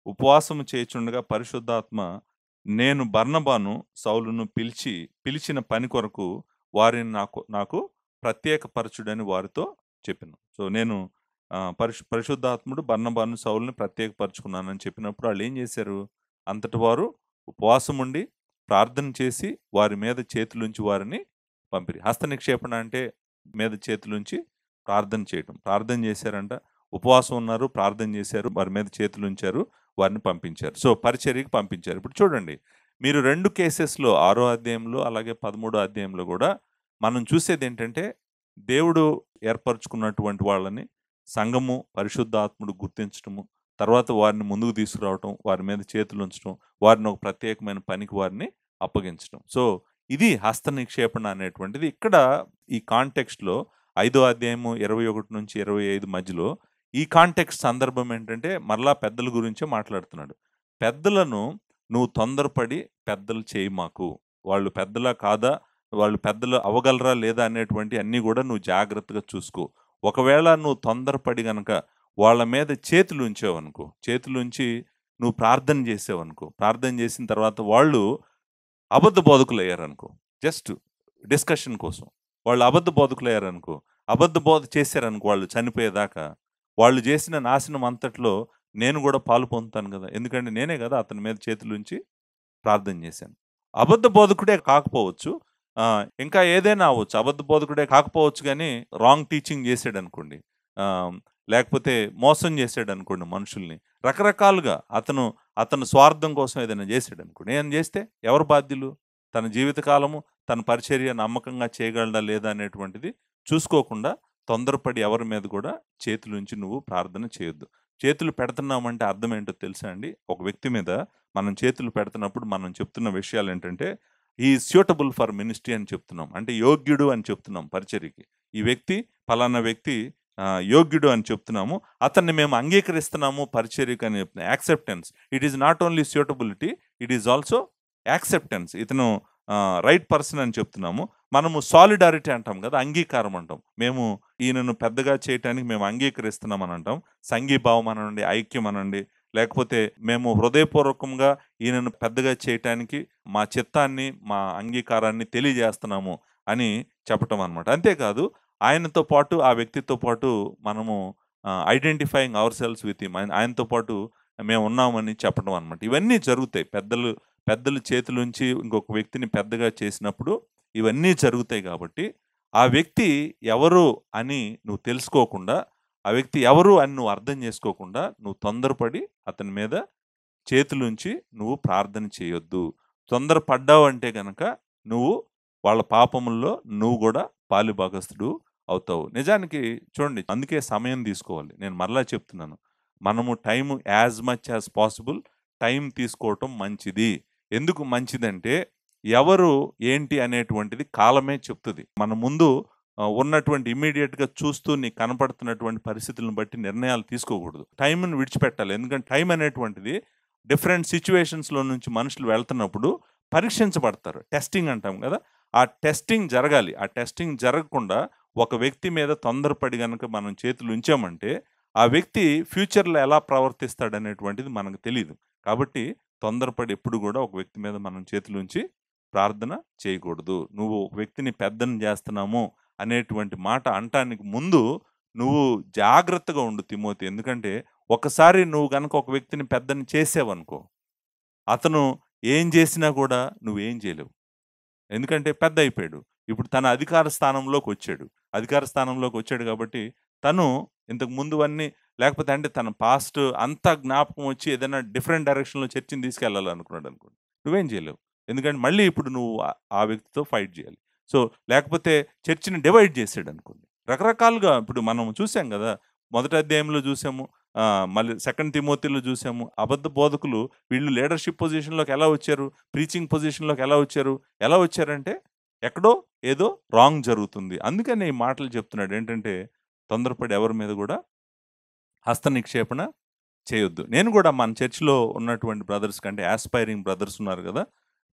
ఉపవాసము చేయుచుండగా పరిశుద్ధాత్మ నేను బర్నబాను సౌలును పిలిచిన పని కొరకు వారిని నాకు ప్రత్యేకపరచుడని వారితో చెప్పాను. సో, నేను పరిశుద్ధాత్ముడు బర్నబాను సౌలుని ప్రత్యేకపరచుకున్నానని చెప్పినప్పుడు వాళ్ళు ఏం చేశారు? అంతటి వారు ఉపవాసం ఉండి ప్రార్థన చేసి వారి మీద చేతులుంచి వారిని పంపిరి. హస్త నిక్షేపణ అంటే మీద చేతులుంచి ప్రార్థన చేయటం. ప్రార్థన చేశారంట, ఉపవాసం ఉన్నారు, ప్రార్థన చేశారు, వారి మీద చేతులుంచారు, వారిని పంపించారు. సో, పరిచర్యకి పంపించారు. ఇప్పుడు చూడండి, మీరు 2 కేసెస్‌లో 6వ అధ్యాయంలో అలాగే 13వ అధ్యాయంలో కూడా మనం చూసేది ఏంటంటే, దేవుడు ఏర్పరచుకున్నటువంటి వాళ్ళని సంఘము, పరిశుద్ధాత్ముడు గుర్తించటము, తర్వాత వారిని ముందుకు తీసుకురావటం, వారి మీద చేతులుంచటం, వారిని ఒక ప్రత్యేకమైన పనికి వారిని అప్పగించటం. సో, ఇది హస్త నిక్షేపణ అనేటువంటిది. ఇక్కడ ఈ కాంటెక్స్ట్‌లో 5వ అధ్యాయము 21-25 మధ్యలో ఈ కాంటెక్స్ట్ సందర్భం ఏంటంటే, మరలా పెద్దల గురించే మాట్లాడుతున్నాడు. పెద్దలను నువ్వు తొందరపడి పెద్దలు చేయి మాకు. వాళ్ళు పెద్దలా కాదా? వాళ్ళు పెద్దలు అవ్వగలరా లేదా అనేటువంటి అన్నీ కూడా నువ్వు జాగ్రత్తగా చూసుకో. ఒకవేళ నువ్వు తొందరపడి గనక వాళ్ళ మీద చేతులుంచి నువ్వు ప్రార్థన చేసావనుకో, ప్రార్థన చేసిన తర్వాత వాళ్ళు అబద్ధ బోధకులయ్యారనుకో, జస్ట్ డిస్కషన్ కోసం వాళ్ళు అబద్ధ బోధకులయ్యారనుకో, అబద్ధ బోధ చేశారనుకో వాళ్ళు చనిపోయేదాకా, వాళ్ళు చేసిన నాశనం అంతట్లో నేను కూడా పాలు పొందుతాను కదా. ఎందుకంటే నేనే కదా అతని మీద చేతులుంచి ప్రార్థన చేశాను. అబద్ధ బోధకుడే కాకపోవచ్చు, ఇంకా ఏదైనా అవ్వచ్చు. అబద్ధ బోధకుడే కాకపోవచ్చు కానీ రాంగ్ టీచింగ్ చేసాడనుకోండి, లేకపోతే మోసం చేసాడనుకోండి మనుషుల్ని, రకరకాలుగా అతను స్వార్థం కోసం ఏదైనా చేసాడనుకోండి, ఏదైనా చేస్తే ఎవరు బాధ్యులు? తన జీవితకాలము తన పరిచర్య నమ్మకంగా చేయగలడా లేదా అనేటువంటిది చూసుకోకుండా తొందరపడి ఎవరి మీద కూడా చేతులుంచి నువ్వు ప్రార్థన చేయొద్దు. చేతులు పెడుతున్నామంటే అర్థం ఏంటో తెలుసా అండి? ఒక వ్యక్తి మీద మనం చేతులు పెడుతున్నప్పుడు మనం చెప్తున్న విషయాలు ఏంటంటే, he is suitable for ministry అని చెప్తున్నాం. అంటే యోగ్యుడు అని చెప్తున్నాం పరిచర్యకి. ఈ వ్యక్తి, ఫలానా వ్యక్తి యోగ్యుడు అని చెప్తున్నాము. అతన్ని మేము అంగీకరిస్తున్నాము పరిచర్యకు అని చెప్తున్నాం. Acceptance. It is not only suitability, it is also acceptance. ఇతను రైట్ పర్సన్ అని చెప్తున్నాము. మనము సాలిడారిటీ అంటాం కదా, అంగీకారం అంటాం. మేము ఈయనను పెద్దగా చేయటానికి మేము అంగీకరిస్తున్నాం అని అంటాం. సంఘీభావం అనండి, ఐక్యం అనండి, లేకపోతే మేము హృదయపూర్వకంగా ఈయనను పెద్దగా చేయటానికి మా చిత్తాన్ని, మా అంగీకారాన్ని తెలియజేస్తున్నాము అని చెప్పటం అనమాట. అంతేకాదు ఆయనతో పాటు, ఆ వ్యక్తితో పాటు మనము identifying ourselves with him, ఆయనతో పాటు మేము ఉన్నామని చెప్పడం అనమాట. ఇవన్నీ జరుగుతాయి. పెద్దల చేతిలోంచి ఇంకొక వ్యక్తిని పెద్దగా చేసినప్పుడు ఇవన్నీ జరుగుతాయి కాబట్టి, ఆ వ్యక్తి ఎవరు అని నువ్వు తెలుసుకోకుండా, ఆ వ్యక్తి ఎవరు అని నువ్వు అర్థం చేసుకోకుండా, నువ్వు తొందరపడి అతని మీద చేతులుంచి నువ్వు ప్రార్థన చేయొద్దు. తొందరపడ్డావంటే గనక నువ్వు వాళ్ళ పాపముల్లో నువ్వు గూడా పాలుభాగస్తుడు అవుతావు. నిజానికి చూడండి, అందుకే సమయం తీసుకోవాలి. నేను మరలా చెప్తున్నాను. మనము time as much as possible time తీసుకోవటం మంచిది. ఎందుకు మంచిదంటే, ఎవరు ఏంటి అనేటువంటిది కాలమే చెప్తది. మన ముందు ఉన్నటువంటి ఇమ్మీడియేట్‌గా చూస్తూ నీకు కనపడుతున్నటువంటి పరిస్థితులను బట్టి నిర్ణయాలు తీసుకోకూడదు. టైంని విడిచిపెట్టాలి. ఎందుకంటే టైం అనేటువంటిది డిఫరెంట్ సిట్యుయేషన్స్‌లో నుంచి మనుషులు వెళ్తున్నప్పుడు పరీక్షించబడతారు. టెస్టింగ్ అంటాం గదా! ఆ టెస్టింగ్ జరగాలి. ఆ టెస్టింగ్ జరగకుండా ఒక వ్యక్తి మీద తొందరపడి గనక మనం చేతులు ఉంచామంటే, ఆ వ్యక్తి ఫ్యూచర్‌లో ఎలా ప్రవర్తిస్తాడనేటువంటిది మనకు తెలీదు. కాబట్టి తొందరపడి ఎప్పుడు గూడా ఒక వ్యక్తి మీద మనం చేతులుంచి ప్రార్థన చేయకూడదు. నువ్వు ఒక వ్యక్తిని పెద్దని జేస్తున్నాము అనేటువంటి మాట అంటానికి ముందు నువ్వు జాగ్రత్తగా ఉండు తిమోతి. ఎందుకంటే ఒకసారి నువ్వు గనక ఒక వ్యక్తిని పెద్దని చేసావనుకో, అతను ఏం జేసినా గూడా నువ్వేం జేయలేవు. ఎందుకంటే పెద్దయిపోయాడు. ఇప్పుడు తన అధికార స్థానంలోకొచ్చాడు. అధికార స్థానంలోకొచ్చాడు గాబట్టి, తను ఇంతకు ముందువన్నీ లేకపోతే అంటే తన పాస్ట్ అంతా జ్ఞాపకం వచ్చి ఏదైనా డిఫరెంట్ డైరెక్షన్‌లో చర్చిని తీసుకెళ్ళాలనుకున్నాడనుకోండి. నువ్వేం జేయలేవు. ఎందుకంటే మళ్ళీ ఇప్పుడు నువ్వు ఆ వ్యక్తితో ఫైట్ జేయాలి. సో, లేకపోతే చర్చిని డివైడ్ జేసాడనుకోండి. రకరకాలుగా ఇప్పుడు మనం చూసాం గదా! మొదటి అధ్యాయంలో జూసాము. మళ్ళీ సెకండ్ తిమోతిలో జూసాము. అబద్ధ బోధకులు వీళ్ళు లీడర్‌షిప్ పొజిషన్‌లోకి ఎలా వచ్చారు? ప్రీచింగ్ పొజిషన్‌లోకి ఎలా వచ్చారు? ఎలా వచ్చారంటే, ఎక్కడో ఏదో రాంగ్ జరుగుతుంది. అందుకనే ఈ మాటలు చెప్తున్నాడు. ఏంటంటే, తొందరపడి ఎవరి మీద గూడా హస్త నిక్షేపణ చేయొద్దు. నేను గూడా మన చర్చ్‌లో ఉన్నటువంటి బ్రదర్స్ కంటే యాస్పైరింగ్ బ్రదర్స్ ఉన్నారు గదా!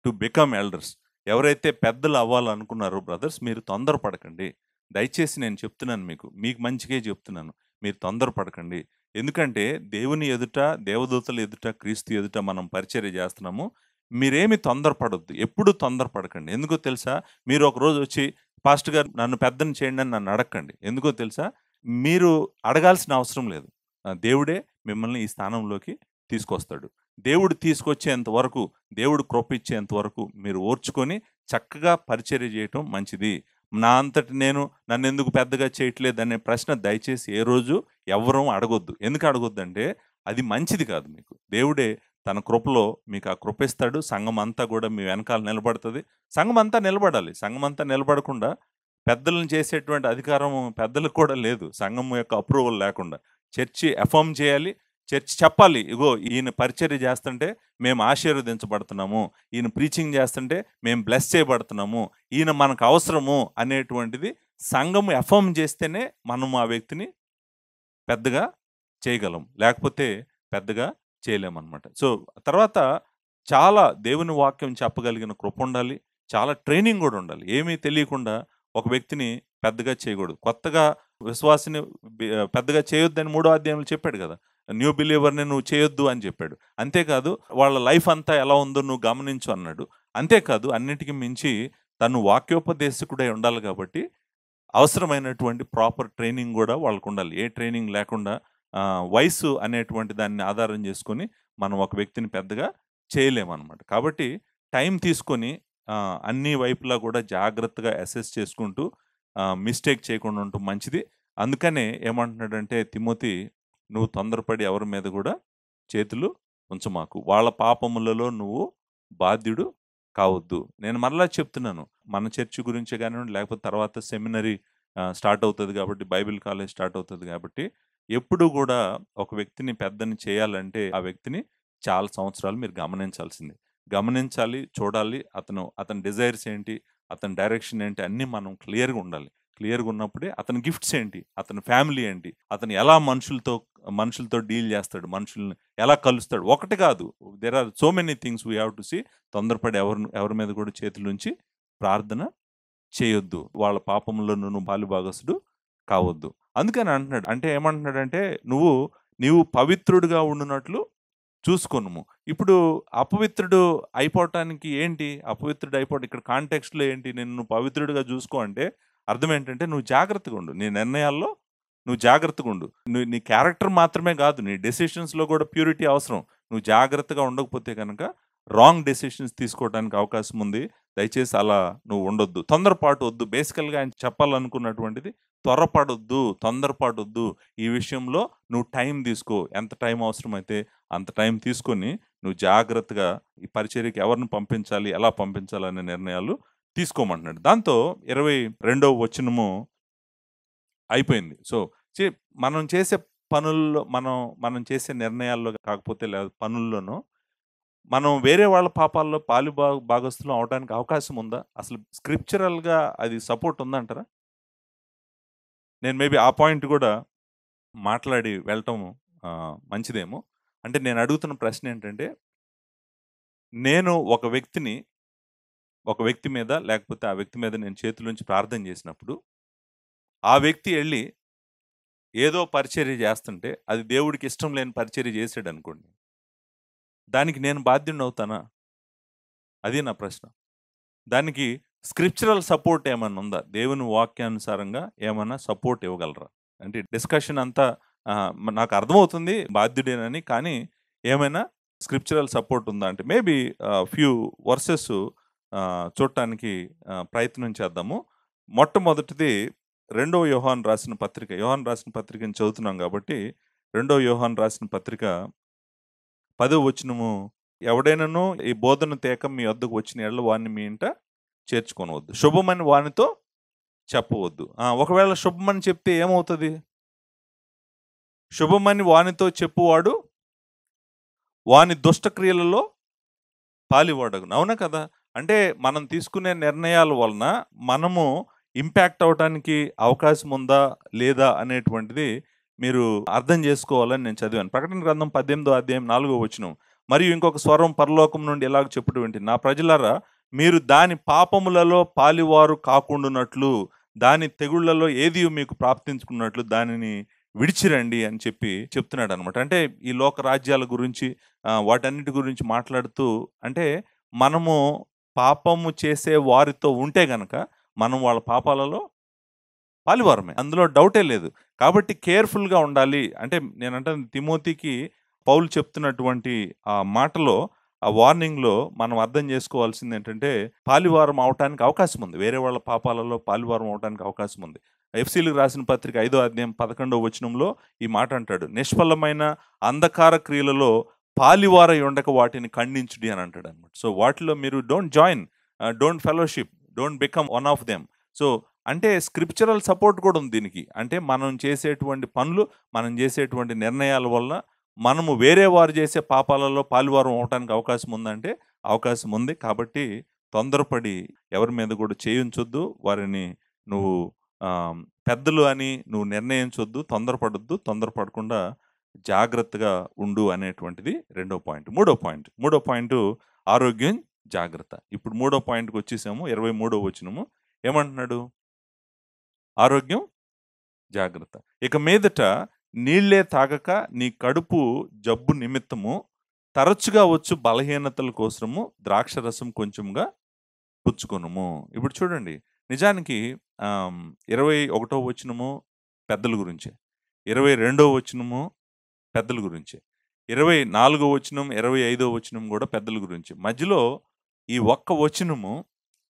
To become elders. ఎవరైతే పెద్దలు అవ్వాలనుకున్నారో బ్రదర్స్, మీరు తొందరపడకండి. దయచేసి నేను చెప్తున్నాను మీకు. మీకు మంచికే చెప్తున్నాను. మీరు తొందరపడకండి. ఎందుకంటే దేవుని ఎదుట, దేవదూతల ఎదుట, క్రీస్తు ఎదుట మనం పరిచర్య జేస్తున్నాము. మీరేమి తొందరపడొద్దు. ఎప్పుడు తొందరపడకండి. ఎందుకో తెలుసా? మీరు ఒకరోజు వచ్చి, పాస్టర్ గారు నన్ను పెద్దని చేయండి అని నన్ను అడగకండి. ఎందుకో తెలుసా? మీరు అడగాల్సిన అవసరం లేదు. దేవుడే మిమ్మల్ని ఈ స్థానంలోకి తీసుకొస్తాడు. దేవుడు తీసుకొచ్చేంత వరకు, దేవుడు కృప ఇచ్చేంత వరకు మీరు ఓర్చుకొని చక్కగా పరిచర్య చేయటం మంచిది. నా అంతట నేను నన్నెందుకు పెద్దగా చేయట్లేదనే ప్రశ్న దయచేసి ఏ రోజు ఎవ్వరం అడగొద్దు. ఎందుకు అడగొద్దంటే అది మంచిది కాదు మీకు. దేవుడే తన కృపలో మీకు ఆ కృప ఇస్తాడు. సంఘమంతా గూడా మీ వెనకాల నిలబడతది. సంఘమంతా నిలబడాలి. సంఘమంతా నిలబడకుండా పెద్దలను చేసేటువంటి అధికారం పెద్దలకు కూడా లేదు. సంఘం యొక్క అప్రూవల్ లేకుండా. చర్చి అఫర్మ్ చేయాలి. చర్చ్ చెప్పాలి. ఇగో ఈయన పరిచర్య చేస్తుంటే మేము ఆశీర్వదించబడుతున్నాము. ఈయన ప్రీచింగ్ చేస్తుంటే మేము బ్లెస్ చేయబడుతున్నాము. ఈయన మనకు అవసరము అనేటువంటిది సంఘం అఫర్మ్ చేస్తేనే మనం ఆ వ్యక్తిని పెద్దగా చేయగలం. లేకపోతే పెద్దగా చేయలేమనమాట. సో, తర్వాత చాలా దేవుని వాక్యం చెప్పగలిగిన కృపుండాలి. చాలా ట్రైనింగ్ గూడా ఉండాలి. ఏమీ తెలియకుండా ఒక వ్యక్తిని పెద్దగా చేయకూడదు. కొత్తగా విశ్వాసిని పెద్దగా చేయొద్దని మూడో అధ్యాయంలో చెప్పాడు గదా! న్యూ బిలీవర్‌ని నువ్వు చేయొద్దు అని చెప్పాడు. అంతేకాదు వాళ్ళ లైఫ్ అంతా ఎలా ఉందో నువ్వు గమనించు అన్నాడు. అంతేకాదు అన్నిటికి మించి తను వాక్యోపదేశకుడై ఉండాలి గాబట్టి అవసరమైనటువంటి ప్రాపర్ ట్రైనింగ్ గూడా వాళ్ళకుండాలి. ఏ ట్రైనింగ్ లేకుండా వయస్సు అనేటువంటి దాన్ని ఆధారం చేసుకొని మనం ఒక వ్యక్తిని పెద్దగా చేయలేమనమాట. కాబట్టి టైం తీసుకొని అన్ని వైపులా గూడా జాగ్రత్తగా అసెస్ చేసుకుంటూ మిస్టేక్ చేయకుండా ఉండటం మంచిది. అందుకనే ఏమంటున్నాడంటే తిమోతి, "నువ్వు తొందరపడి ఎవరి మీద గూడా చేతులు ఉంచమాకు. వాళ్ళ పాపములలో నువ్వు బాధ్యుడు కావద్దు." నేను మరలా చెప్తున్నాను. మన చర్చ్ గురించే గానివ్వండి, లేకపోతే తర్వాత సెమినరీ స్టార్ట్ అవుతది గాబట్టి, బైబిల్ కాలేజ్ స్టార్ట్ అవుతది గాబట్టి, ఎప్పుడు గూడా ఒక వ్యక్తిని పెద్దని చేయాలంటే, ఆ వ్యక్తిని చాలా సంవత్సరాలు మీరు గమనించాల్సిందే. గమనించాలి, చూడాలి. అతని డిజైర్స్ ఏంటి, అతని డైరెక్షన్ ఏంటి అన్నీ మనం క్లియర్‌గా ఉండాలి. క్లియర్గా ఉన్నప్పుడే అతని గిఫ్ట్స్ ఏంటి, అతని ఫ్యామిలీ ఏంటి, అతను ఎలా మనుషులతో డీల్ చేస్తాడు, మనుషుల్ని ఎలా కలుస్తాడు, ఒకటి కాదు, there are so many things we have to see. తొందరపడి ఎవరి మీద కూడా చేతులుంచి ప్రార్థన చేయొద్దు, వాళ్ళ పాపంలో నువ్వు పాలుభాగస్తుడు కావద్దు. అందుకని అంటున్నాడు. అంటే ఏమంటున్నాడంటే నీవు పవిత్రుడిగా ఉండునట్లు చూసుకొనుము. ఇప్పుడు అపవిత్రుడు అయిపోవటానికి ఏంటి, అపవిత్రుడు అయిపోవడం ఇక్కడ కాంటెక్స్ట్లో ఏంటి, నువ్వు పవిత్రుడిగా చూసుకో అంటే అర్థం ఏంటంటే నువ్వు జాగ్రత్తగా ఉండు, నీ నిర్ణయాల్లో నువ్వు జాగ్రత్తగా ఉండు. నీ క్యారెక్టర్ మాత్రమే కాదు, నీ డెసిషన్స్లో కూడా ప్యూరిటీ అవసరం. నువ్వు జాగ్రత్తగా ఉండకపోతే కనుక రాంగ్ డెసిషన్స్ తీసుకోవడానికి అవకాశం ఉంది. దయచేసి అలా నువ్వు ఉండొద్దు, తొందరపాటు వద్దు. బేసికల్గా ఆయన చెప్పాలనుకున్నటువంటిది తొందరపాటొద్దు. ఈ విషయంలో నువ్వు టైం తీసుకో, ఎంత టైం అవసరమైతే అంత టైం తీసుకొని నువ్వు జాగ్రత్తగా ఈ పరిచర్యకి ఎవరిని పంపించాలి, ఎలా పంపించాలి అనే నిర్ణయాలు తీసుకోమంటున్నాడు. దాంతో 22వ వచనము అయిపోయింది. సో మనం చేసే పనుల్లో మనం చేసే నిర్ణయాల్లో కాకపోతే లేదా పనుల్లోనూ మనం వేరే వాళ్ళ పాపాల్లో భాగస్థులం అవడానికి అవకాశం ఉందా? అసలు స్క్రిప్చరల్గా అది సపోర్ట్ ఉందంటారా? నేను మేబీ ఆ పాయింట్ కూడా మాట్లాడి వెళ్ళటం మంచిదేమో. అంటే నేను అడుగుతున్న ప్రశ్న ఏంటంటే, నేను ఒక వ్యక్తి మీద లేకపోతే ఆ వ్యక్తి మీద నేను చేతులుంచి ప్రార్థన చేసినప్పుడు ఆ వ్యక్తి వెళ్ళి ఏదో పరిచర్య చేస్తుంటే అది దేవుడికి ఇష్టం లేని పరిచర్య చేసాడు అనుకోండి, దానికి నేను బాధ్యుడిని అవుతానా? అది నా ప్రశ్న. దానికి స్క్రిప్చరల్ సపోర్ట్ ఏమన్నా ఉందా? దేవుని వాక్యానుసారంగా ఏమన్నా సపోర్ట్ ఇవ్వగలరా? అంటే డిస్కషన్ అంతా నాకు అర్థమవుతుంది బాధ్యుడేనని, కానీ ఏమైనా స్క్రిప్చరల్ సపోర్ట్ ఉందా అంటే మేబీ ఫ్యూ వర్సెస్ చూడటానికి ప్రయత్నం చేద్దాము. మొట్టమొదటిది 2వ యోహాను రాసిన పత్రికని చదువుతున్నాం కాబట్టి 2వ యోహాను రాసిన పత్రిక 10వ వచనము, ఎవడైనాను ఈ బోధన తేక మీ వద్దకు వచ్చిన ఎడల వాడిని మీ ఇంట చేర్చుకొనవద్దు, శుభమని వానితో చెప్పవద్దు. ఒకవేళ శుభమని చెప్తే ఏమవుతుంది? శుభమని వానితో చెప్పువాడు వాని దుష్టక్రియలలో పాలివాడగును. అవునా కదా? అంటే మనం తీసుకునే నిర్ణయాల వలన మనము ఇంపాక్ట్ అవడానికి అవకాశం ఉందా లేదా అనేటువంటిది మీరు అర్థం చేసుకోవాలని నేను చదివాను. ప్రకటన గ్రంథం 18వ అధ్యాయం 4వ వచనం, మరియు ఇంకొక స్వరం పరలోకం నుండి ఎలాగ చెప్పుట వింటిని, నా ప్రజలారా మీరు దాని పాపములలో పాలివారు కాకుండానట్లు, దాని తెగుళ్లలో ఏది మీకు ప్రాప్తించుకున్నట్లు దానిని విడిచిరండి అని చెప్తున్నాడు అనమాట. అంటే ఈ లోక రాజ్యాల గురించి వాటన్నిటి గురించి మాట్లాడుతూ, అంటే మనము పాపము చేసే వారితో ఉంటే గనక మనం వాళ్ళ పాపాలలో పాలివారమే, అందులో డౌటే లేదు. కాబట్టి కేర్ఫుల్గా ఉండాలి. అంటే నేనంటే తిమోతికి పౌలు చెప్తున్నటువంటి ఆ మాటలో, ఆ వార్నింగ్లో మనం అర్థం చేసుకోవాల్సింది ఏంటంటే, పాలివారం అవటానికి అవకాశం ఉంది, వేరే వాళ్ళ పాపాలలో పాలివారం అవటానికి అవకాశం ఉంది. ఎఫ్సీలకు రాసిన పత్రిక 5వ అధ్యాయం 11వ వచనంలో ఈ మాట అంటాడు, నిష్ఫలమైన అంధకార క్రియలలో పాలివారై ఉండక వాటిని ఖండించుడి అని అంటాడు అనమాట. సో వాటిలో మీరు don't join, don't fellowship, don't become one of them. So అంటే స్క్రిప్చరల్ సపోర్ట్ కూడా ఉంది దీనికి. అంటే మనం చేసేటువంటి పనులు, మనం చేసేటువంటి నిర్ణయాల వల్ల మనము వేరే వారు చేసే పాపాలలో పాలువారం అవటానికి అవకాశం ఉందంటే అవకాశం ఉంది. కాబట్టి తొందరపడి ఎవరి మీద కూడా చేయించొద్దు, వారిని నువ్వు పెద్దలు అని నువ్వు నిర్ణయించొద్దు, తొందరపడకుండా జాగ్రత్తగా ఉండు అనేటువంటిది 2వ పాయింట్. 3వ పాయింట్ ఆరోగ్యం జాగ్రత్త. ఇప్పుడు 3వ పాయింట్కి వచ్చేసాము. 23వ వచనము ఏమంటున్నాడు? ఆరోగ్యం జాగ్రత్త. ఇక మీదట నీళ్లే తాగక నీ కడుపు జబ్బు నిమిత్తము తరచుగా వచ్చు బలహీనతల కోసము ద్రాక్షరసం కొంచెంగా పుచ్చుకొనుము. ఇప్పుడు చూడండి, నిజానికి 21వ వచనము పెద్దల గురించే, 22వ వచనము పెద్దల గురించే, 24వ వచనం 25వ వచనం కూడా పెద్దల గురించి. మధ్యలో ఈ ఒక్క వచనము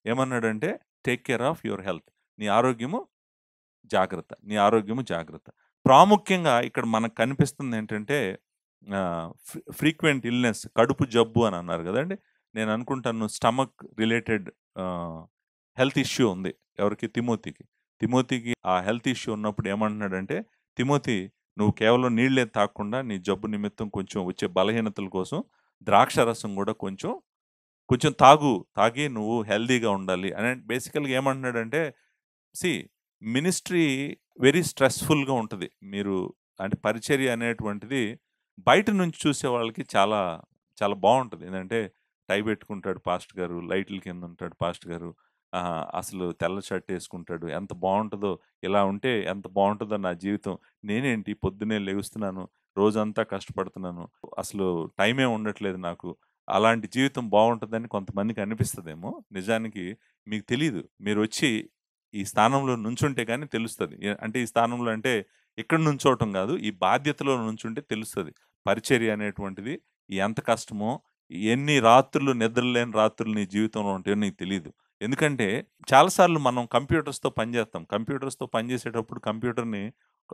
ఏమన్నాడంటే, take care of your health, నీ ఆరోగ్యము జాగ్రత్త. ప్రాముఖ్యంగా ఇక్కడ మనకు కనిపిస్తుంది ఏంటంటే, ఫ్రీక్వెంట్ ఇల్నెస్, కడుపు జబ్బు అని అన్నారు కదండి. నేను అనుకుంటాను స్టమక్ రిలేటెడ్ హెల్త్ ఇష్యూ ఉంది ఎవరికి? తిమోతికి ఆ హెల్త్ ఇష్యూ ఉన్నప్పుడు ఏమంటున్నాడంటే, తిమోతి నువ్వు కేవలం నీళ్ళే తాగకుండా నీ జబ్బు నిమిత్తం కొంచెం వచ్చే బలహీనతల కోసం ద్రాక్షరసం కూడా కొంచెం తాగి నువ్వు హెల్దీగా ఉండాలి అని బేసికల్గా ఏమంటున్నాడంటే, సి మినిస్ట్రీ వెరీ స్ట్రెస్‌ఫుల్‌గా ఉంటది. మీరు అంటే పరిచర్య అనేటువంటిది బయట నుంచి చూసే వాళ్ళకి చాలా, చాలా బావుంటది. ఏందంటే టై పెట్టుకుంటాడు పాస్టర్ గారు, లైట్‌ల కింద ఉంటాడు పాస్టర్ గారు. అసలు తెల్ల షర్ట్ ఏసుకుంటాడు. ఎంత బావుంటదో, ఇలా ఉంటే ఎంత బావుంటదో నా జీవితం. నేనేంటి పొద్దున్నే లెగుస్తున్నాను, రోజంతా కష్టపడుతున్నాను. అసలు టైమే ఉండట్లేదు నాకు. అలాంటి జీవితం బావుంటదని కొంతమందికి అనిపిస్తదేమో. నిజానికి మీకు తెలీదు. మీరొచ్చి ఈ స్థానంలో నుంచుంటే గాని తెలుస్తది. అంటే ఈ స్థానంలో అంటే ఇక్కడ నుంచోవటం గాదు. ఈ బాధ్యతలో నుంచుంటే తెలుస్తది. పరిచర్య అనేటువంటిది ఎంత కష్టమో, ఎన్ని రాత్రులు నిద్రలేని రాత్రులు నీ జీవితంలో ఉంటాయో నీకు తెలీదు. ఎందుకంటే చాలా సార్లు మనం కంప్యూటర్స్‌తో పని జేస్తాం. కంప్యూటర్స్‌తో పని జేసేటప్పుడు కంప్యూటర్‌ని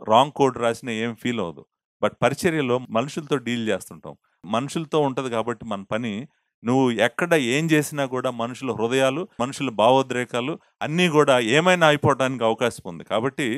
రాంగ్ కోడ్ రాసినా ఏం ఫీల్ అవ్వదు. బట్ పరిచర్యలో మనుషులతో డీల్ జేస్తుంటాం. మనుషులతో ఉంటది గాబట్టి మన పని నువ్వు ఎక్కడ ఏం జేసినా గూడా మనుషుల హృదయాలు, మనుషుల భావోద్రేకాలు అన్నీ గూడా ఏమైనా అయిపోవటానికి అవకాశం ఉంది. కాబట్టి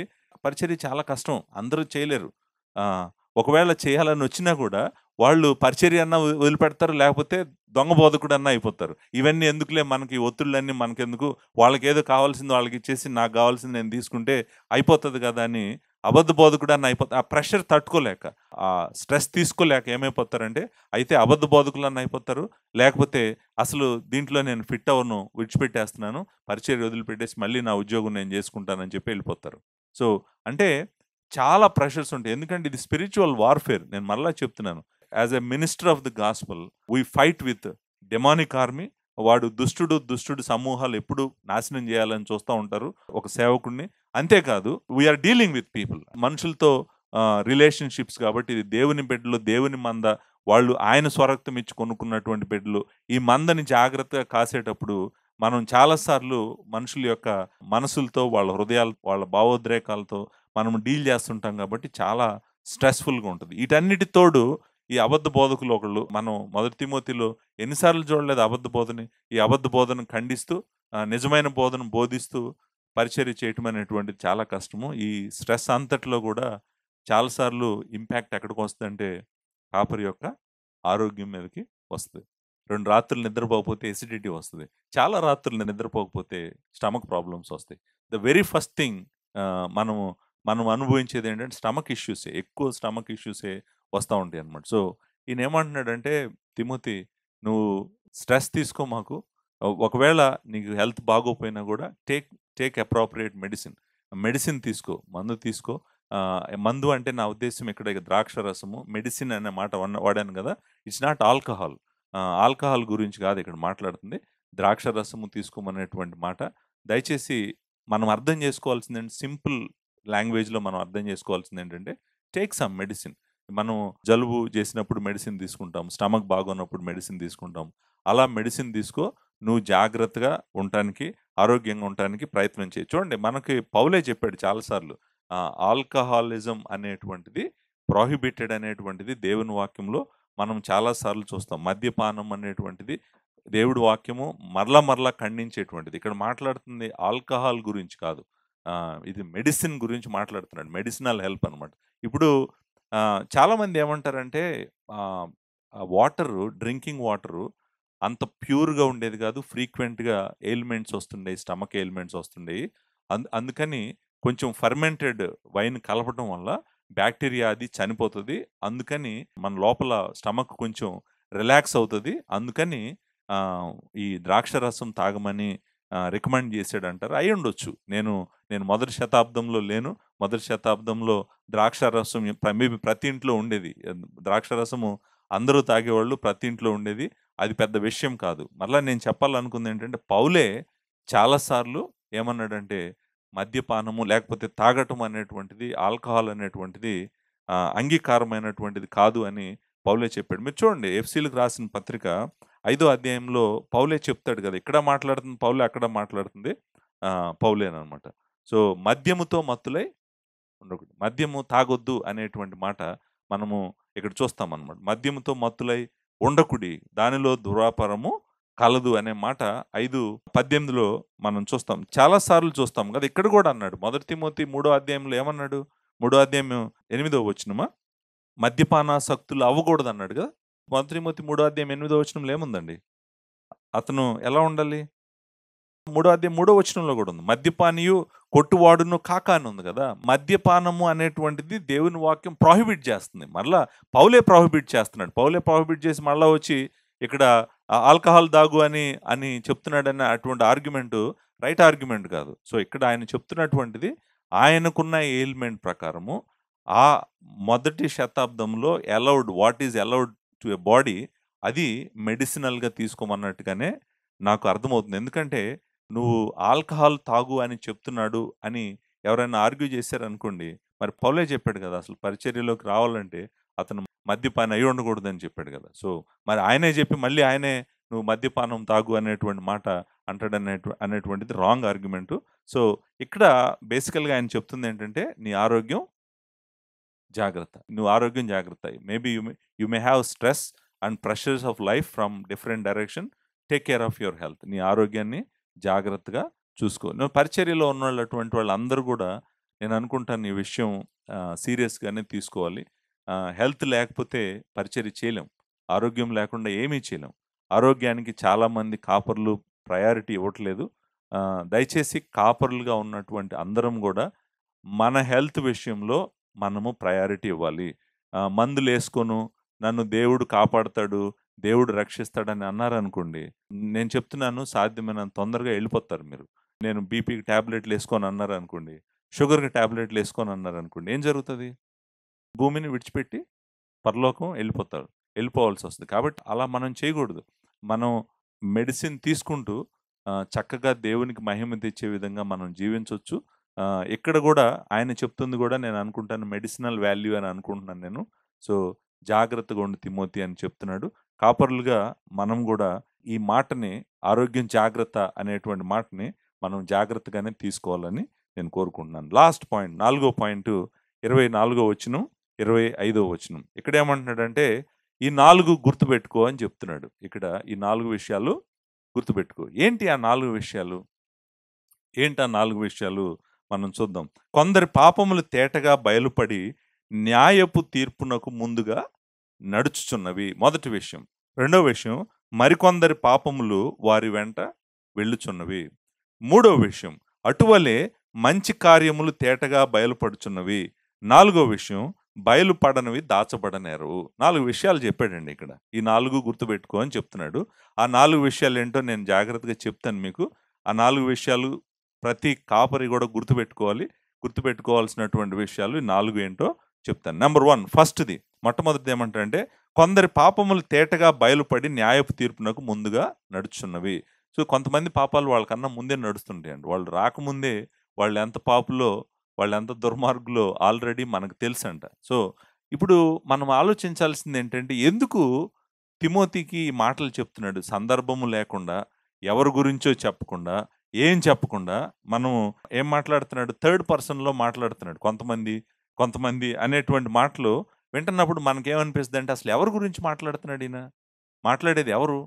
పరిచర్య చాలా కష్టం. అందరూ చేయలేరు. ఆహ్, ఒకవేళ చేయాలనొచ్చినా గూడా వాళ్ళు పరిచర్య అన్నా వదిలిపెడతారు. లేకపోతే దొంగ బోధకుడన్నా అయిపోతారు. ఇవన్నీ ఎందుకులే మనకి ఒత్తిళ్ళన్నీ మనకెందుకు? వాళ్ళకేదో కావాల్సింది వాళ్ళకిచ్చేసి నాకు గావాల్సింది నేను తీసుకుంటే అయిపోతది గదా! అని అబద్ధ బోధకుడన్నా ఆ ప్రెషర్ తట్టుకోలేక, ఆ స్ట్రెస్ తీసుకోలేక ఏమైపోతారంటే అయితే అబద్ధ బోధకులన్నా అయిపోతారు. లేకపోతే అసలు దీంట్లో నేను ఫిట్ అవ్వను, విడిచిపెట్టేస్తున్నాను. పరిచర్య వదిలిపెట్టేసి మళ్ళీ నా ఉద్యోగం నేను జేసుకుంటానని చెప్పి ఎళ్ళిపోతారు. సో, అంటే చాలా ప్రెషర్స్ ఉంటాయి. ఎందుకంటే ఇది స్పిరిచ్యువల్ వార్‌ఫేర్. నేను మరలా చెప్తున్నాను. As a minister of the gospel we fight with demonic army. వాడు దుష్టుడు సమూహాలు ఎప్పుడు నాశనం చేయాలని చూస్తా ఉంటారు ఒక సేవకుడిని. అంతేకాదు వీఆర్ డీలింగ్ విత్ పీపుల్. మనుషులతో రిలేషన్‌షిప్స్ కాబట్టి ఇది దేవుని బిడ్డలు, దేవుని మంద. వాళ్ళు ఆయన స్వరక్తం ఇచ్చి కొనుక్కున్నటువంటి బిడ్డలు. ఈ మందని జాగ్రత్తగా కాసేటప్పుడు మనం చాలా సార్లు మనుషుల యొక్క మనసులతో, వాళ్ళ హృదయాలు, వాళ్ళ భావోద్రేకాలతో మనం డీల్ చేస్తుంటాం కాబట్టి చాలా స్ట్రెస్‌ఫుల్‌గా ఉంటది. ఈటన్నిటి తోడు ఈ అబద్ధ బోధకులు ఒకళ్ళు మనం మొదటి తిమోతిలో ఎన్ని సార్లు చూడలేదు అబద్ధ బోధని. ఈ అబద్ధ బోధను ఖండిస్తూ నిజమైన బోధను బోధిస్తూ పరిచర్య చేయటం అనేటువంటిది చాలా కష్టము. ఈ స్ట్రెస్ అంతట్లో గూడా చాలా సార్లు ఇంపాక్ట్ ఎక్కడికొస్తదంటే కాపరి యొక్క ఆరోగ్యం మీదకి వస్తది. 2 రాత్రులు నిద్రపోకపోతే ఎసిడిటీ వస్తది. చాలా రాత్రులు నిద్రపోకపోతే స్టమక్ ప్రాబ్లమ్స్ వస్తాయి. ద వెరీ ఫస్ట్ థింగ్ మనము మనం అనుభవించేదేంటంటే స్టమక్ ఇష్యూసే. ఎక్కువ స్టమక్ ఇష్యూసే వస్తా ఉంటాయన్నమాట. సో, ఈయనేమంటున్నాడంటే, "తిమోతి నువ్వు స్ట్రెస్ తీసుకో మాకు. ఒకవేళ నీకు హెల్త్ బాగోపోయినా గూడా టేక్ అప్రోప్రియేట్ మెడిసిన్. మెడిసిన్ తీసుకో. మందు తీసుకో." మందు అంటే నా ఉద్దేశ్యం ఇక్కడ ద్రాక్ష రసము, మెడిసిన్ అనే మాట వాడాను గదా! It's not alcohol. ఆల్కహాల్ గురించి గాదు ఇక్కడ మాట్లాడుతుంది. ద్రాక్ష రసము తీసుకోమనేటువంటి మాట. దయచేసి మనం అర్థం జేసుకోవాల్సిందేంటి సింపుల్ లాంగ్వేజ్‌లో మనం అర్థం జేసుకోవాల్సిందేంటంటే, టేక్ సమ్ మెడిసిన్. మనం జలుబు చేసినప్పుడు మెడిసిన్ తీసుకుంటాం. స్టమక్ బాగోన్నప్పుడు మెడిసిన్ తీసుకుంటాం. అలా మెడిసిన్ తీసుకో. నువ్వు జాగ్రత్తగా ఉండటానికి, ఆరోగ్యంగా ఉండటానికి ప్రయత్నం చెయి. చూడండి మనకి పౌలే చెప్పాడు చాలా సార్లు. ఆల్కహాలిజం అనేటువంటిది ప్రొహిబిటెడ్ అనేటువంటిది దేవుని వాక్యంలో మనం చాలా సార్లు చూస్తాం. మద్యపానం అనేటువంటిది దేవుడి వాక్యము మరలా ఖండించేటువంటిది. ఇక్కడ మాట్లాడుతుంది ఆల్కహాల్ గురించి కాదు. ఇది మెడిసిన్ గురించి మాట్లాడుతున్నాడు. మెడిసినల్ హెల్ప్ అనమాట. ఇప్పుడు చాలామంది ఏమంటారంటే ఆహ్, ఆ వాటరు డ్రింకింగ్ వాటరు అంత ప్యూర్‌గా ఉండేది గాదు. ఫ్రీక్వెంట్‌గా ఎయిల్మెంట్స్ వస్తుండేయి. స్టమక్ ఎయిల్మెంట్స్ వస్తుండేయి. అందుకని కొంచెం ఫెర్మెంటెడ్ వైన్ కలపటం వల్ల బాక్టీరియా అది చనిపోతది. అందుకని మన లోపల స్టమక్ కొంచెం రిలాక్స్ అవుతది. అందుకని ఆహ్, ఈ ద్రాక్ష రసం తాగమని రికమెండ్ చేసాడంటారు. అయ్యుండొచ్చు. నేను మొదటి శతాబ్దంలో లేను. మొదటి శతాబ్దంలో ద్రాక్ష రసం మేబీ ప్రతి ఇంట్లో ఉండేది. ద్రాక్ష రసము అందరూ తాగేవాళ్ళు. ప్రతి ఇంట్లో ఉండేది. అది పెద్ద విషయం కాదు. మరలా నేను చెప్పాలనుకుందేంటంటే, పౌలే చాలా సార్లు ఏమన్నాడంటే, మద్యపానము లేకపోతే తాగటం అనేటువంటిది, ఆల్కహాల్ అనేటువంటిది అంగీకారమైనటువంటిది కాదు అని పౌలే చెప్పాడు. మీరు చూడండి ఎఫ్సీలకు రాసిన పత్రిక 5దో అధ్యాయంలో పౌలే చెప్తాడు గదా! ఇక్కడ మాట్లాడుతుంది పౌలే, అక్కడ మాట్లాడుతుంది పౌలేననమాట. సో, మద్యముతో మత్తులై ఉండకూడదు. మద్యము తాగొద్దు అనేటువంటి మాట మనము ఇక్కడ చూస్తామనమాట. మద్యముతో మత్తులై ఉండకుడి. దానిలో దురాపరము కలదు అనే మాట 5:18లో మనం చూస్తాం. చాలా సార్లు చూస్తాం గదా! ఇక్కడ గూడా అన్నాడు. మొదటి తిమోతి 3 అధ్యాయంలో ఏమన్నాడు? 3 అధ్యాయం 8 వచనమా? మద్యపానాసక్తులు అవ్వకూడదన్నాడు గదా! మొదటి తిమోతి 3 అధ్యాయం 8 వచనంలో ఏముందండి? అతను ఎలా ఉండాలి? మూడో వచనంలో కూడా ఉంది. మద్యపానీయు కొట్టువాడును కాక అని ఉంది కదా. మద్యపానము అనేటువంటిది దేవుని వాక్యం ప్రొహిబిట్ చేస్తుంది. మరలా పౌలే ప్రొహిబిట్ చేస్తున్నాడు. పౌలే ప్రొహిబిట్ చేసి మళ్ళా వచ్చి ఇక్కడ ఆల్కహాల్ దాగు అని అని చెప్తున్నాడన్న అటువంటి ఆర్గ్యుమెంట్ రైట్ ఆర్గ్యుమెంట్ కాదు. సో ఇక్కడ ఆయన చెప్తున్నటువంటిది ఆయనకున్న ఎయిల్మెంట్ ప్రకారము ఆ మొదటి శతాబ్దంలో what is allowed to a body అది మెడిసినల్గా తీసుకోమన్నట్టుగానే నాకు అర్థమవుతుంది. ఎందుకంటే నువ్వు ఆల్కహాల్ తాగు అని చెప్తున్నాడు అని ఎవరైనా ఆర్గ్యూ చేశారనుకోండి, మరి పౌలే చెప్పాడు కదా, అసలు పరిచర్యలోకి రావాలంటే అతను మద్యపానం అయి ఉండకూడదని చెప్పాడు కదా. సో మరి ఆయనే చెప్పి మళ్ళీ ఆయనే నువ్వు మద్యపానం తాగు అనేటువంటి మాట అనేటువంటిది రాంగ్ ఆర్గ్యుమెంటు. సో ఇక్కడ బేసికల్గా ఆయన చెప్తుంది ఏంటంటే నీ ఆరోగ్యం జాగ్రత్త, నువ్వు ఆరోగ్యం జాగ్రత్త. Maybe you may have stress and pressures of life from different direction. Take care of your health. నీ ఆరోగ్యాన్ని జాగ్రత్తగా చూసుకో. నువ్వు పరిచర్యలో ఉన్న వాళ్ళు అటువంటి వాళ్ళందరూ కూడా నేను అనుకుంటాను ఈ విషయం సీరియస్గానే తీసుకోవాలి. హెల్త్ లేకపోతే పరిచర్య చేయలేం. ఆరోగ్యం లేకుండా ఏమీ చేయలేం. ఆరోగ్యానికి చాలామంది కాపర్లు ప్రయారిటీ ఇవ్వట్లేదు. దయచేసి కాపర్లుగా ఉన్నటువంటి అందరం కూడా మన హెల్త్ విషయంలో మనము ప్రయారిటీ ఇవ్వాలి. మందులు వేసుకోను నన్ను దేవుడు కాపాడతాడు, దేవుడు రక్షిస్తాడని అన్నారనుకోండి, నేను చెప్తున్నాను సాధ్యమైనంత తొందరగా వెళ్ళిపోతారు మీరు. నేను బీపీకి ట్యాబ్లెట్లు వేసుకొని అన్నారనుకోండి, షుగర్కి ట్యాబ్లెట్లు వేసుకొని అన్నారనుకోండి, ఏం జరుగుతుంది? భూమిని విడిచిపెట్టి పరలోకం వెళ్ళిపోవాల్సి వస్తుంది. కాబట్టి అలా మనం చేయకూడదు. మనం మెడిసిన్ తీసుకుంటూ చక్కగా దేవునికి మహిమ తెచ్చే విధంగా మనం జీవించవచ్చు. ఇక్కడ కూడా ఆయన చెప్తుంది కూడా నేను అనుకుంటాను మెడిసినల్ వాల్యూ అని అనుకుంటున్నాను నేను. సో జాగ్రత్తగా ఉండు తిమోతి అని చెప్తున్నాడు. కాపరులుగా మనం కూడా ఈ మాటని, ఆరోగ్యం జాగ్రత్త అనేటువంటి మాటని మనం జాగ్రత్తగానే తీసుకోవాలని నేను కోరుకుంటున్నాను. లాస్ట్ పాయింట్, 4వ పాయింట్, 24వ వచనం, 25వ వచనం. ఇక్కడ ఏమంటున్నాడంటే ఈ 4 గుర్తుపెట్టుకో అని చెప్తున్నాడు. ఇక్కడ ఈ 4 విషయాలు గుర్తుపెట్టుకో. ఏంటి ఆ 4 విషయాలు? ఏంటి ఆ 4 విషయాలు మనం చూద్దాం. కొందరి పాపములు తేటగా బయలుపడి న్యాయపు తీర్పునకు ముందుగా నడుచుచున్నవి, మొదటి విషయం. రెండవ విషయం, మరికొందరి పాపములు వారి వెంట వెళ్ళుచున్నవి. మూడవ విషయం, అటువలే మంచి కార్యములు తేటగా బయలుపడుచున్నవి. నాలుగో విషయం, బయలుపడనివి దాచబడనేరు. 4 విషయాలు చెప్పాడండి ఇక్కడ. ఈ 4 గుర్తుపెట్టుకో అని చెప్తున్నాడు. ఆ 4 విషయాలు ఏంటో నేను జాగ్రత్తగా చెప్తాను మీకు. ఆ 4 విషయాలు ప్రతి కాపరి కూడా గుర్తుపెట్టుకోవాల్సినటువంటి విషయాలు ఈ 4 ఏంటో చెప్తాను. నెంబర్ 1, ఫస్ట్ది, మొట్టమొదటిది ఏమంటారంటే కొందరి పాపములు తేటగా బయలుపడి న్యాయపు తీర్పునకు ముందుగా నడుచున్నవి. సో కొంతమంది పాపాలు వాళ్ళకన్నా ముందే నడుస్తుంటాయండి. వాళ్ళు రాకముందే వాళ్ళు ఎంత పాపులో, వాళ్ళు ఎంత దుర్మార్గులో ఆల్రెడీ మనకు తెలుసంట. సో ఇప్పుడు మనం ఆలోచించాల్సింది ఏంటంటే ఎందుకు తిమోతికి ఈ మాటలు చెప్తున్నాడు? సందర్భము లేకుండా, ఎవరి గురించో చెప్పకుండా, ఏం చెప్పకుండా మనం ఏం మాట్లాడుతున్నాడు? థర్డ్ పర్సన్లో మాట్లాడుతున్నాడు. కొంతమంది అనేటువంటి మాటలు వింటున్నప్పుడు మనకేమనిపిస్తుంది అంటే అసలు ఎవరి గురించి మాట్లాడుతున్నాడు ఈయన? మాట్లాడేది ఎవరు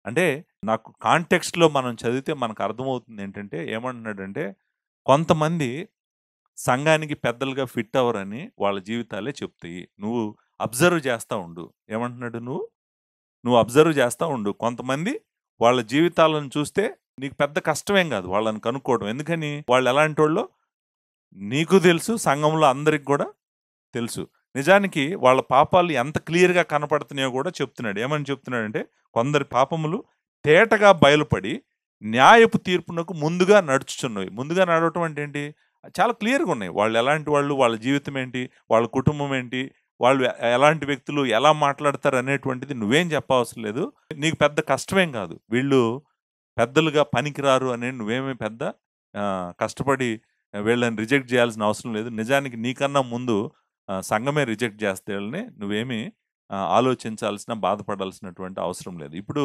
అంటే నాకు కాంటెక్స్ట్లో మనం చదివితే మనకు అర్థమవుతుంది ఏంటంటే ఏమంటున్నాడంటే కొంతమంది సంఘానికి పెద్దలుగా ఫిట్ అవ్వరని వాళ్ళ జీవితాలే చెప్తాయి. నువ్వు అబ్జర్వ్ చేస్తూ ఉండు. ఏమంటున్నాడు? నువ్వు అబ్జర్వ్ చేస్తూ ఉండు. కొంతమంది వాళ్ళ జీవితాలను చూస్తే నీకు పెద్ద కష్టమేం కాదు వాళ్ళని కనుక్కోవడం. ఎందుకని? వాళ్ళు ఎలాంటి వాళ్ళో నీకు తెలుసు, సంఘంలో అందరికి కూడా తెలుసు. నిజానికి వాళ్ళ పాపాలు ఎంత క్లియర్గా కనపడుతున్నాయో కూడా చెప్తున్నాడు. ఏమని చెప్తున్నాడంటే కొందరి పాపములు తేటగా బయలుపడి న్యాయపు తీర్పునకు ముందుగా నడుచుచున్నవి. ముందుగా నడవటం అంటే ఏంటి? చాలా క్లియర్గా ఉన్నాయి. వాళ్ళు ఎలాంటి వాళ్ళు, వాళ్ళ జీవితం ఏంటి, వాళ్ళ కుటుంబం ఏంటి, వాళ్ళు ఎలాంటి వ్యక్తులు, ఎలా మాట్లాడతారు అనేటువంటిది నువ్వేం చెప్పవసరం లేదు. నీకు పెద్ద కష్టమేం కాదు. వీళ్ళు పెద్దలుగా పనికిరారు అని నువ్వేమీ పెద్ద కష్టపడి వీళ్ళని రిజెక్ట్ చేయాల్సిన అవసరం లేదు. నిజానికి నీకన్నా ముందు సంఘమే రిజెక్ట్ చేస్తే వీళ్ళని నువ్వేమీ ఆలోచించాల్సిన, బాధపడాల్సినటువంటి అవసరం లేదు. ఇప్పుడు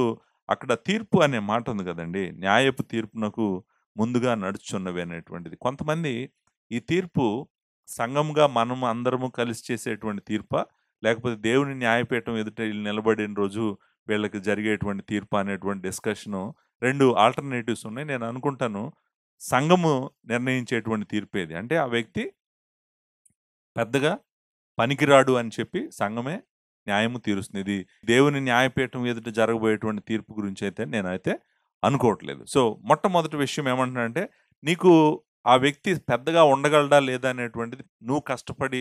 అక్కడ తీర్పు అనే మాట ఉంది కదండి, న్యాయపు తీర్పునకు ముందుగా నడుచున్నవి అనేటువంటిది. కొంతమంది ఈ తీర్పు సంఘంగా మనం అందరము కలిసి చేసేటువంటి తీర్ప, లేకపోతే దేవుని న్యాయపీఠం ఎదుట వీళ్ళు నిలబడిన రోజు వీళ్ళకి జరిగేటువంటి తీర్పు అనేటువంటి డిస్కషను 2 ఆల్టర్నేటివ్స్ ఉన్నాయి. నేను అనుకుంటాను సంఘము నిర్ణయించేటువంటి తీర్పేది అంటే ఆ వ్యక్తి పెద్దగా పనికిరాడు అని చెప్పి సంఘమే న్యాయము తీరుస్తుంది. ఇది దేవుని న్యాయపీఠం ఎదుట జరగబోయేటువంటి తీర్పు గురించి అయితే నేనైతే అనుకోవట్లేదు. సో, మొట్టమొదటి విషయం ఏమంటున్నానంటే, నీకు ఆ వ్యక్తి పెద్దగా ఉండగలడా లేదా అనేటువంటిది నువ్వు కష్టపడి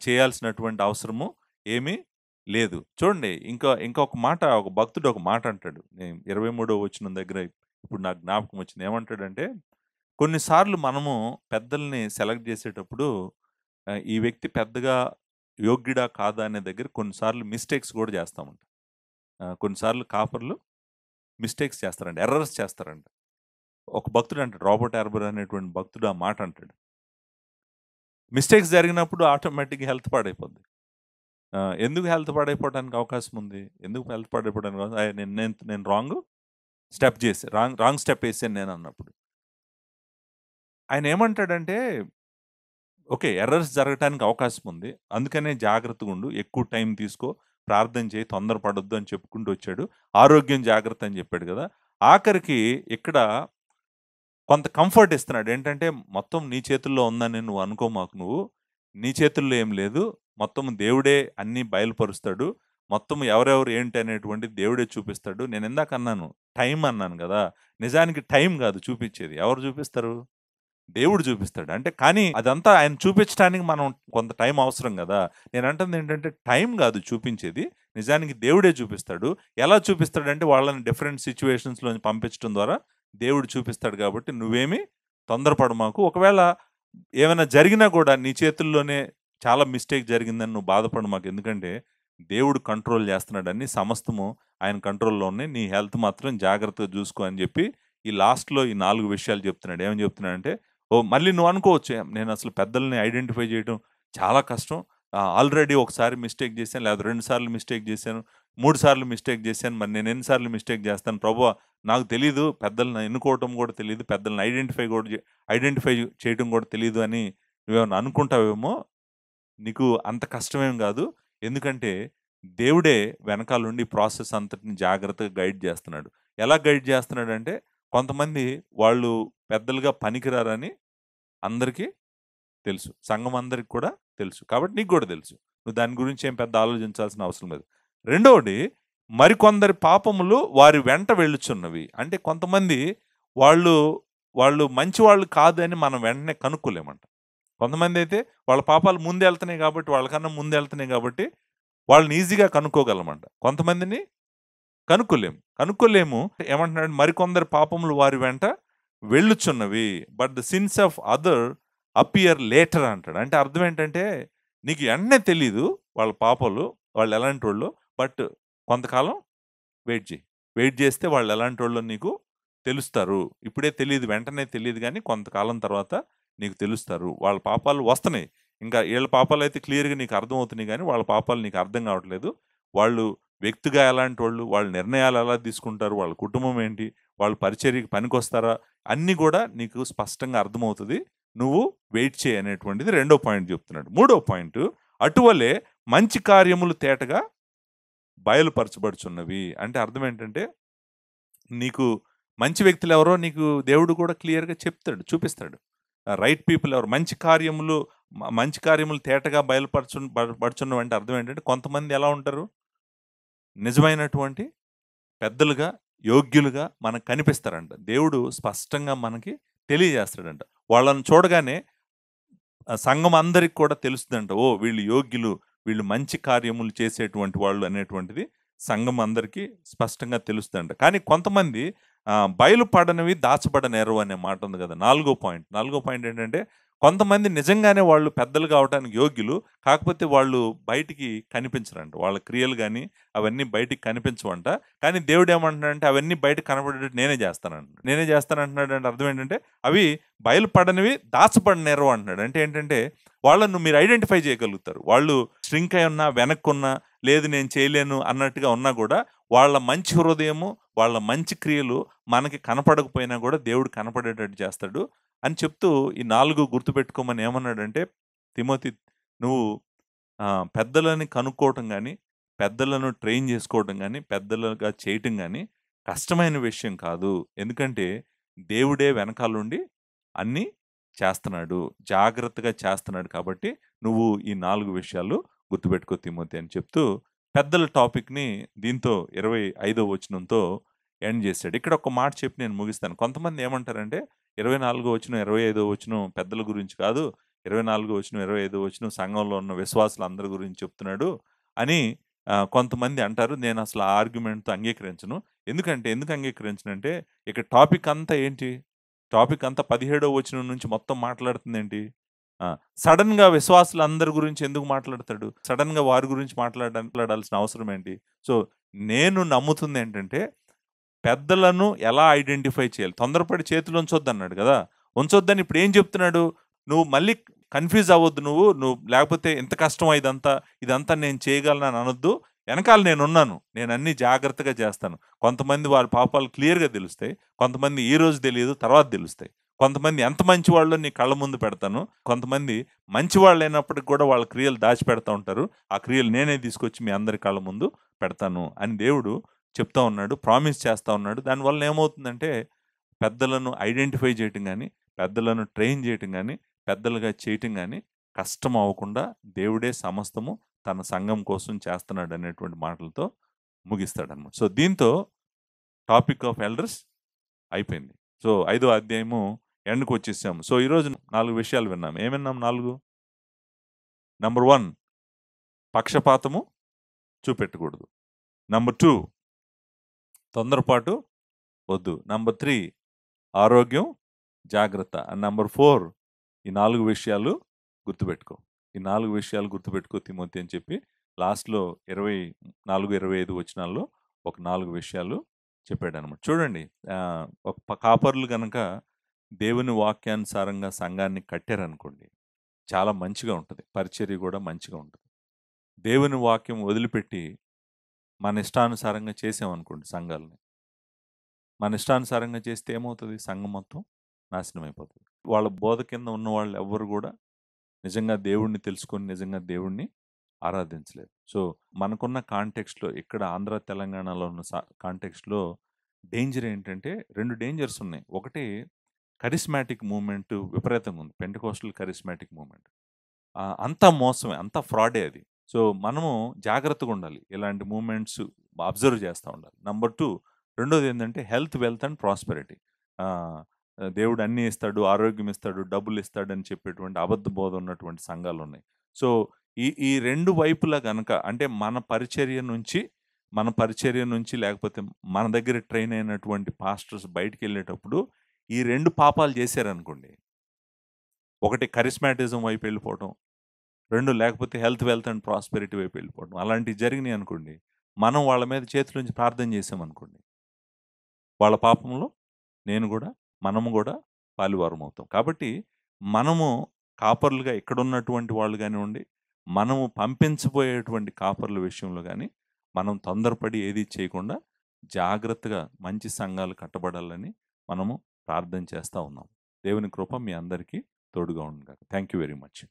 చేయాల్సినటువంటి అవసరము ఏమీ లేదు. చూడండి ఇంకొక మాట ఒక భక్తుడు ఒక మాట అంటాడు. 23వ వచనం దగ్గర ఇప్పుడు నాకు జ్ఞాపకం వచ్చింది. ఏమంటాడంటే, కొన్నిసార్లు మనము పెద్దల్ని సెలెక్ట్ చేసేటప్పుడు ఈ వ్యక్తి పెద్దగా యోగ్యుడా? కాదా? అనే దగ్గర కొన్నిసార్లు మిస్టేక్స్ కూడా చేస్తామంట. కొన్నిసార్లు కాపర్లు మిస్టేక్స్ చేస్తారంట. ఎర్రర్స్ చేస్తారంట. ఒక భక్తుడు అంటాడు. రాబర్ట్ ఆర్బర్ అనేటువంటి భక్తుడు ఆ మాట అంటాడు. మిస్టేక్స్ జరిగినప్పుడు ఆటోమేటిక్‌గా హెల్త్ పాడైపోద్ది. ఎందుకు హెల్త్ పాడైపోవడానికి అవకాశం ఉంది? ఎందుకు హెల్త్ పాడైపోవడానికి నేను నేను నేను రాంగ్ స్టెప్ చేశా. రాంగ్ స్టెప్ ఏసాను నేనన్నప్పుడు. ఆయన ఏమంటాడంటే, ఓకే. ఎర్రర్స్ జరగటానికి అవకాశం ఉంది. అందుకనే జాగ్రత్తగుండు. ఎక్కువ టైం తీసుకో. ప్రార్థన చేయి. తొందరపడొద్దు అని చెప్పుకుంటూ వచ్చాడు. ఆరోగ్యం జాగ్రత్త అని చెప్పాడు గదా! ఆఖరికి ఇక్కడ కొంత కంఫర్ట్ ఇస్తున్నాడు. ఏంటంటే, మొత్తం నీ చేతుల్లో ఉందని నువ్వు అనుకోమాకు నువ్వు. నీ చేతుల్లో ఏం లేదు. మొత్తం దేవుడే అన్నీ బయలుపరుస్తాడు. మొత్తం ఎవరెవరు ఏంటి అనేటువంటిది దేవుడే చూపిస్తాడు. నేనిందాక అన్నాను. టైం అన్నాను గదా! నిజానికి టైం గాదు చూపిచ్చేది. ఎవరు చూపిస్తారు? దేవుడు చూపిస్తాడు. అంటే కానీ అదంతా ఆయన చూపించడానికి మనం కొంత టైం అవసరం గదా! నేనంటుందేంటంటే టైం గాదు చూపించేది. నిజానికి దేవుడే చూపిస్తాడు. ఎలా చూపిస్తాడంటే వాళ్ళని డిఫరెంట్ సిట్యుయేషన్స్‌లోంచి పంపించడం ద్వారా దేవుడు చూపిస్తాడు గాబట్టి నువ్వేమి తొందరపడమాకు. ఒకవేళ ఏమైనా జరిగినా గూడా నీ చేతుల్లోనే చాలా మిస్టేక్ జరిగిందని నువ్వు బాధపడమాకు. ఎందుకంటే దేవుడు కంట్రోల్ చేస్తున్నాడన్ని సమస్తము ఆయన కంట్రోల్‌లో ఉన్నాయి. నీ హెల్త్ మాత్రం జాగ్రత్తగా చూసుకో అని జెప్పి ఈ లాస్ట్‌లో ఈ 4 విషయాలు చెప్తున్నాడు. ఏమని చెప్తున్నాడంటే మళ్ళీ నువ్వు అనుకోవచ్చు. నేనసలు పెద్దల్ని ఐడెంటిఫై చేయటం చాలా కష్టం. ఆల్రెడీ ఒకసారి మిస్టేక్ చేశాను. లేదా 2 సార్లు మిస్టేక్ చేశాను. 3 సార్లు మిస్టేక్ చేశాను. మరి నేను ఎన్ని సార్లు మిస్టేక్ చేస్తాను ప్రభువా! నాకు తెలీదు. పెద్దల్ని ఎన్నుకోవటం కూడా తెలీదు. పెద్దల్ని ఐడెంటిఫై చేయటం కూడా తెలీదు అని నువ్వేమన్నా అనుకుంటావేమో. నీకు అంత కష్టమేం గాదు. ఎందుకంటే దేవుడే వెనకాలుండి ప్రాసెస్ అంతటిని జాగ్రత్తగా గైడ్ చేస్తున్నాడు. ఎలా గైడ్ చేస్తున్నాడంటే కొంతమంది వాళ్ళు పెద్దలుగా పనికిరారని అందరికీ తెలుసు. సంఘం అందరికి కూడా తెలుసు. కాబట్టి నీకు గూడా తెలుసు. నువ్వు దాని గురించి ఏం పెద్ద ఆలోచించాల్సిన అవసరం లేదు. రెండోది మరికొందరి పాపములు వారి వెంట వెళ్ళుచున్నవి. అంటే కొంతమంది వాళ్ళు, వాళ్ళు మంచివాళ్ళు కాదని మనం వెంటనే కనుక్కోలేమంట. కొంతమందైతే వాళ్ళ పాపాలు ముందెళ్తున్నాయి కాబట్టి వాళ్ళకన్నా ముందెళ్తున్నాయి కాబట్టి వాళ్ళని ఈజీగా కనుక్కోగలమంట. కొంతమందిని కనుక్కోలేము. ఏమంటున్నాడు? మరికొందరి పాపములు వారి వెంట వెళ్ళుచున్నవి. But the sins of other appear later అంటాడు. అంటే అర్థం ఏంటంటే, నీకు వెంటనే తెలీదు వాళ్ళ పాపాలు, వాళ్ళు ఎలాంటోళ్ళో. బట్ కొంతకాలం వెయిట్ చెయి. వెయిట్ చేస్తే వాళ్ళు ఎలాంటోళ్ళో నీకు తెలుస్తారు. ఇప్పుడే తెలీదు, వెంటనే తెలీదు గానీ, కొంతకాలం తర్వాత నీకు తెలుస్తారు. వాళ్ళ పాపాలు వస్తన్నాయి. ఇంకా ఈళ్ళ పాపాలైతే క్లియర్‌గా నీకు అర్థమవుతున్నాయి గానీ, వాళ్ళ పాపాలు నీకు అర్థం కావట్లేదు. వాళ్ళు వ్యక్తిగా ఎలాంటోళ్ళు, వాళ్ళ నిర్ణయాలు ఎలా తీసుకుంటారు, వాళ్ళ కుటుంబం ఏంటి, వాళ్ళు పరిచర్యకి పనికొస్తారా, అన్నీ గూడా నీకు స్పష్టంగా అర్థమవుతది. నువ్వు వెయిట్ చెయి అనేటువంటిది రెండో పాయింట్ చెప్తున్నాడు. మూడో పాయింటు, అటువలే మంచి కార్యములు తేటగా బయలుపరచబడుచున్నవి. అంటే అర్థం ఏంటంటే, నీకు మంచి వ్యక్తులెవరో నీకు దేవుడు కూడా క్లియర్‌గా చెప్తాడు, చూపిస్తాడు. రైట్ పీపుల్ ఎవరు, మంచి కార్యములు తేటగా బడుచున్నవంటే అర్థం ఏంటంటే, కొంతమంది ఎలా ఉంటారు? నిజమైనటువంటి పెద్దలుగా, యోగ్యులుగా మనకు కనిపిస్తారంట. దేవుడు స్పష్టంగా మనకి తెలియజేస్తాడంట. వాళ్ళని చూడగానే సంఘం అందరికి కూడా తెలుస్తదంట. ఓహ్! వీళ్ళు యోగ్యులు, వీళ్ళు మంచి కార్యములు చేసేటువంటి వాళ్ళు అనేటువంటిది సంఘం అందరికీ స్పష్టంగా తెలుస్తదంట. కానీ కొంతమంది బయలుపడనివి దాచబడనేరవు అనే మాట ఉంది కదా! నాలుగో పాయింట్ ఏంటంటే, కొంతమంది నిజంగానే వాళ్ళు పెద్దలు కావటానికి యోగ్యులు. కాకపోతే వాళ్ళు బయటికి కనిపించరంట. వాళ్ళ క్రియలు గాని, అవన్నీ బయటికి కనిపించవంట. కానీ దేవుడేమంటున్నాడంటే, అవన్నీ బయటకి కనపడేటట్టు నేనే చేస్తానంటున్నాడు. నేనే చేస్తానంటున్నాడంటే అర్థం ఏంటంటే, అవి బయలుపడనివి దాచబడనేరవు అంటున్నాడు. అంటే ఏంటంటే, వాళ్ళను మీరు ఐడెంటిఫై చేయగలుగుతారు. వాళ్ళు ష్రింక్ అయి ఉన్నా, వెనక్కున్నా, లేదు నేను చేయలేను అన్నట్టుగా ఉన్నా గూడా, వాళ్ళ మంచి హృదయము, వాళ్ళ మంచి క్రియలు మనకి కనపడకపోయినా గూడా దేవుడు కనపడేటట్టు చేస్తాడు అని చెప్తూ ఈ 4 గుర్తుపెట్టుకోమని ఏమన్నాడంటే, తిమోతి నువ్వు పెద్దలని కనుక్కోవటం గాని, పెద్దలను ట్రైన్ చేసుకోవటం గాని, పెద్దలుగా చేయటం గాని కష్టమైన విషయం కాదు. ఎందుకంటే దేవుడే వెనకాలుండి అన్నీ చేస్తన్నాడు. జాగ్రత్తగా చేస్తన్నాడు కాబట్టి నువ్వు ఈ 4 విషయాలు గుర్తుపెట్టుకో తిమోతి అని చెప్తూ పెద్దల టాపిక్‌ని దీంతో 25వ వచనంతో ఎండ్ చేశాడు. ఇక్కడ ఒక మాట చెప్పి నేను ముగిస్తాను. కొంతమంది ఏమంటారంటే 24 వచనం, 25 వచనం పెద్దల గురించి కాదు. 24 వచనం, 25 వచనం సంఘంలో ఉన్న విశ్వాసులందరి గురించి చెప్తున్నాడు అని కొంతమంది అంటారు. నేను అసలు ఆ ఆర్గ్యుమెంట్‌తో అంగీకరించను. ఎందుకు అంగీకరించనంటే ఇక్కడ టాపిక్ అంతా ఏంటి? టాపిక్ అంతా 17వ వచనం నుంచి మొత్తం మాట్లాడుతుందేంటి? సడెన్‌గా విశ్వాసులందరి గురించి ఎందుకు మాట్లాడతాడు? సడెన్‌గా వారి గురించి మాట్లాడాల్సిన అవసరం ఏంటి? సో, నేను నమ్ముతుందేంటంటే పెద్దలను ఎలా ఐడెంటిఫై చేయాలి? తొందరపడి చేతులు ఉంచొద్దన్నాడు గదా! ఉంచొద్దని ఇప్పుడేం చెప్తున్నాడు? నువ్వు మళ్ళీ కన్‌ఫ్యూజ్ అవ్వొద్దు నువ్వు. లేకపోతే ఇంత కష్టమా ఇదంతా నేను చేయగలనని అనొద్దు. ఎనకాల నేనున్నాను. నేనన్నీ జాగ్రత్తగా చేస్తాను. కొంతమంది వారి పాపాలు క్లియర్‌గా తెలుస్తాయి. కొంతమంది ఈరోజు తెలీదు, తర్వాత తెలుస్తాయి. కొంతమంది ఎంత మంచివాళ్ళో నీ కళ్ళ ముందు పెడతాను. కొంతమంది మంచివాళ్ళైనప్పటికి కూడా వాళ్ళ క్రియలు దాచిపెడతా ఉంటారు. ఆ క్రియలు నేనే తీసుకొచ్చి మీ అందరి కళ్ళ ముందు పెడతాను అని దేవుడు చెప్తా ఉన్నాడు. ప్రామిస్ చేస్తా ఉన్నాడు. దానివల్ల ఏమవుతుందంటే పెద్దలను ఐడెంటిఫై చేయటం గాని, పెద్దలను ట్రైన్ చేయటం గాని, పెద్దలుగా చేయటం గాని కష్టం అవ్వకుండా దేవుడే సమస్తము తన సంఘం కోసం చేస్తున్నాడు అనేటువంటి మాటలతో ముగిస్తాడన్నమాట. సో, దీంతో టాపిక్ ఆఫ్ ఎల్డర్స్ అయిపోయింది. సో, 5వ అధ్యాయము ఎండ్‌కొచ్చేసాము. సో, ఈరోజు 4 విషయాలు విన్నాం. ఏం విన్నాం 4? నంబర్ 1 పక్షపాతము చూపెట్టకూడదు. నంబర్ 2 తొందరపాటు వద్దు. నంబర్ 3 ఆరోగ్యం జాగ్రత్త. అండ్ నంబర్ 4 ఈ 4 విషయాలు గుర్తుపెట్టుకో. ఈ 4 విషయాలు గుర్తుపెట్టుకో తిమోతి అని చెప్పి లాస్ట్‌లో 24, 25 వచనాల్లో ఒక 4 విషయాలు చెప్పాడనమాట. చూడండి ఒక కాపరులు గనక దేవుని వాక్యానుసారంగా సంఘాన్ని కట్టారనుకోండి, చాలా మంచిగా ఉంటది. పరిచర్య కూడా మంచిగా ఉంటది. దేవుని వాక్యం వదిలిపెట్టి మన ఇష్టానుసారంగా చేసామనుకోండి సంఘాలని, మన ఇష్టానుసారంగా చేస్తే ఏమవుతది? సంఘం మొత్తం నాశనం అయిపోతది. వాళ్ళ బోధ కింద ఉన్నవాళ్ళు ఎవ్వరు గూడా నిజంగా దేవుడిని తెలుసుకొని, నిజంగా దేవుడిని ఆరాధించలేరు. సో, మనకున్న కాంటెక్స్ట్‌లో ఇక్కడ ఆంధ్ర, తెలంగాణలో ఉన్న కాంటెక్స్ట్‌లో డేంజర్ ఏంటంటే 2 డేంజర్స్ ఉన్నాయి. ఒకటి కరిస్మాటిక్ మూవ్‌మెంట్ విపరీతంగా ఉంది. Pentecostal charismatic movement. అంతా మోసమే. అంతా ఫ్రాడే అది. సో, మనము జాగ్రత్తగుండాలి. ఇలాంటి మూవ్‌మెంట్స్ అబ్జర్వ్ చేస్తా ఉండాలి. నంబర్ 2 రెండోదేంటంటే health, wealth and prosperity. Ah, దేవుడు అన్నీ ఇస్తాడు, ఆరోగ్యం ఇస్తాడు, డబ్బులిస్తాడని చెప్పేటువంటి అబద్ధ బోధ ఉన్నటువంటి సంఘాలున్నాయి. సో, ఈ 2 వైపులా గనక అంటే మన పరిచర్య నుంచి లేకపోతే మన దగ్గర ట్రైన్ అయినటువంటి పాస్టర్స్ బయటికెళ్ళేటప్పుడు ఈ 2 పాపాలు చేశారనుకోండి. ఒకటి కరిస్మాటిజం వైపు వెళ్ళిపోవటం. 2 లేకపోతే హెల్త్, వెల్త్ అండ్ ప్రాస్పెరిటీ వైపు వెళ్ళిపోవడం. అలాంటివి జరిగినాయి అనుకోండి. మనం వాళ్ళ మీద చేతులుంచి ప్రార్థన చేశామనుకోండి. వాళ్ళ పాపంలో మనము గూడా పాలువారమవుతాం. కాబట్టి మనము కాపరులుగా ఇక్కడున్నటువంటి వాళ్ళు గానివ్వండి, మనము పంపించబోయేటువంటి కాపరుల విషయంలో గాని, మనం తొందరపడి ఏది చేయకుండా జాగ్రత్తగా మంచి సంఘాలు కట్టబడాలని మనము ప్రార్థన చేస్తా ఉన్నాం. దేవుని కృప మీ అందరికీ తోడుగా ఉండుగాక. Thank you very much.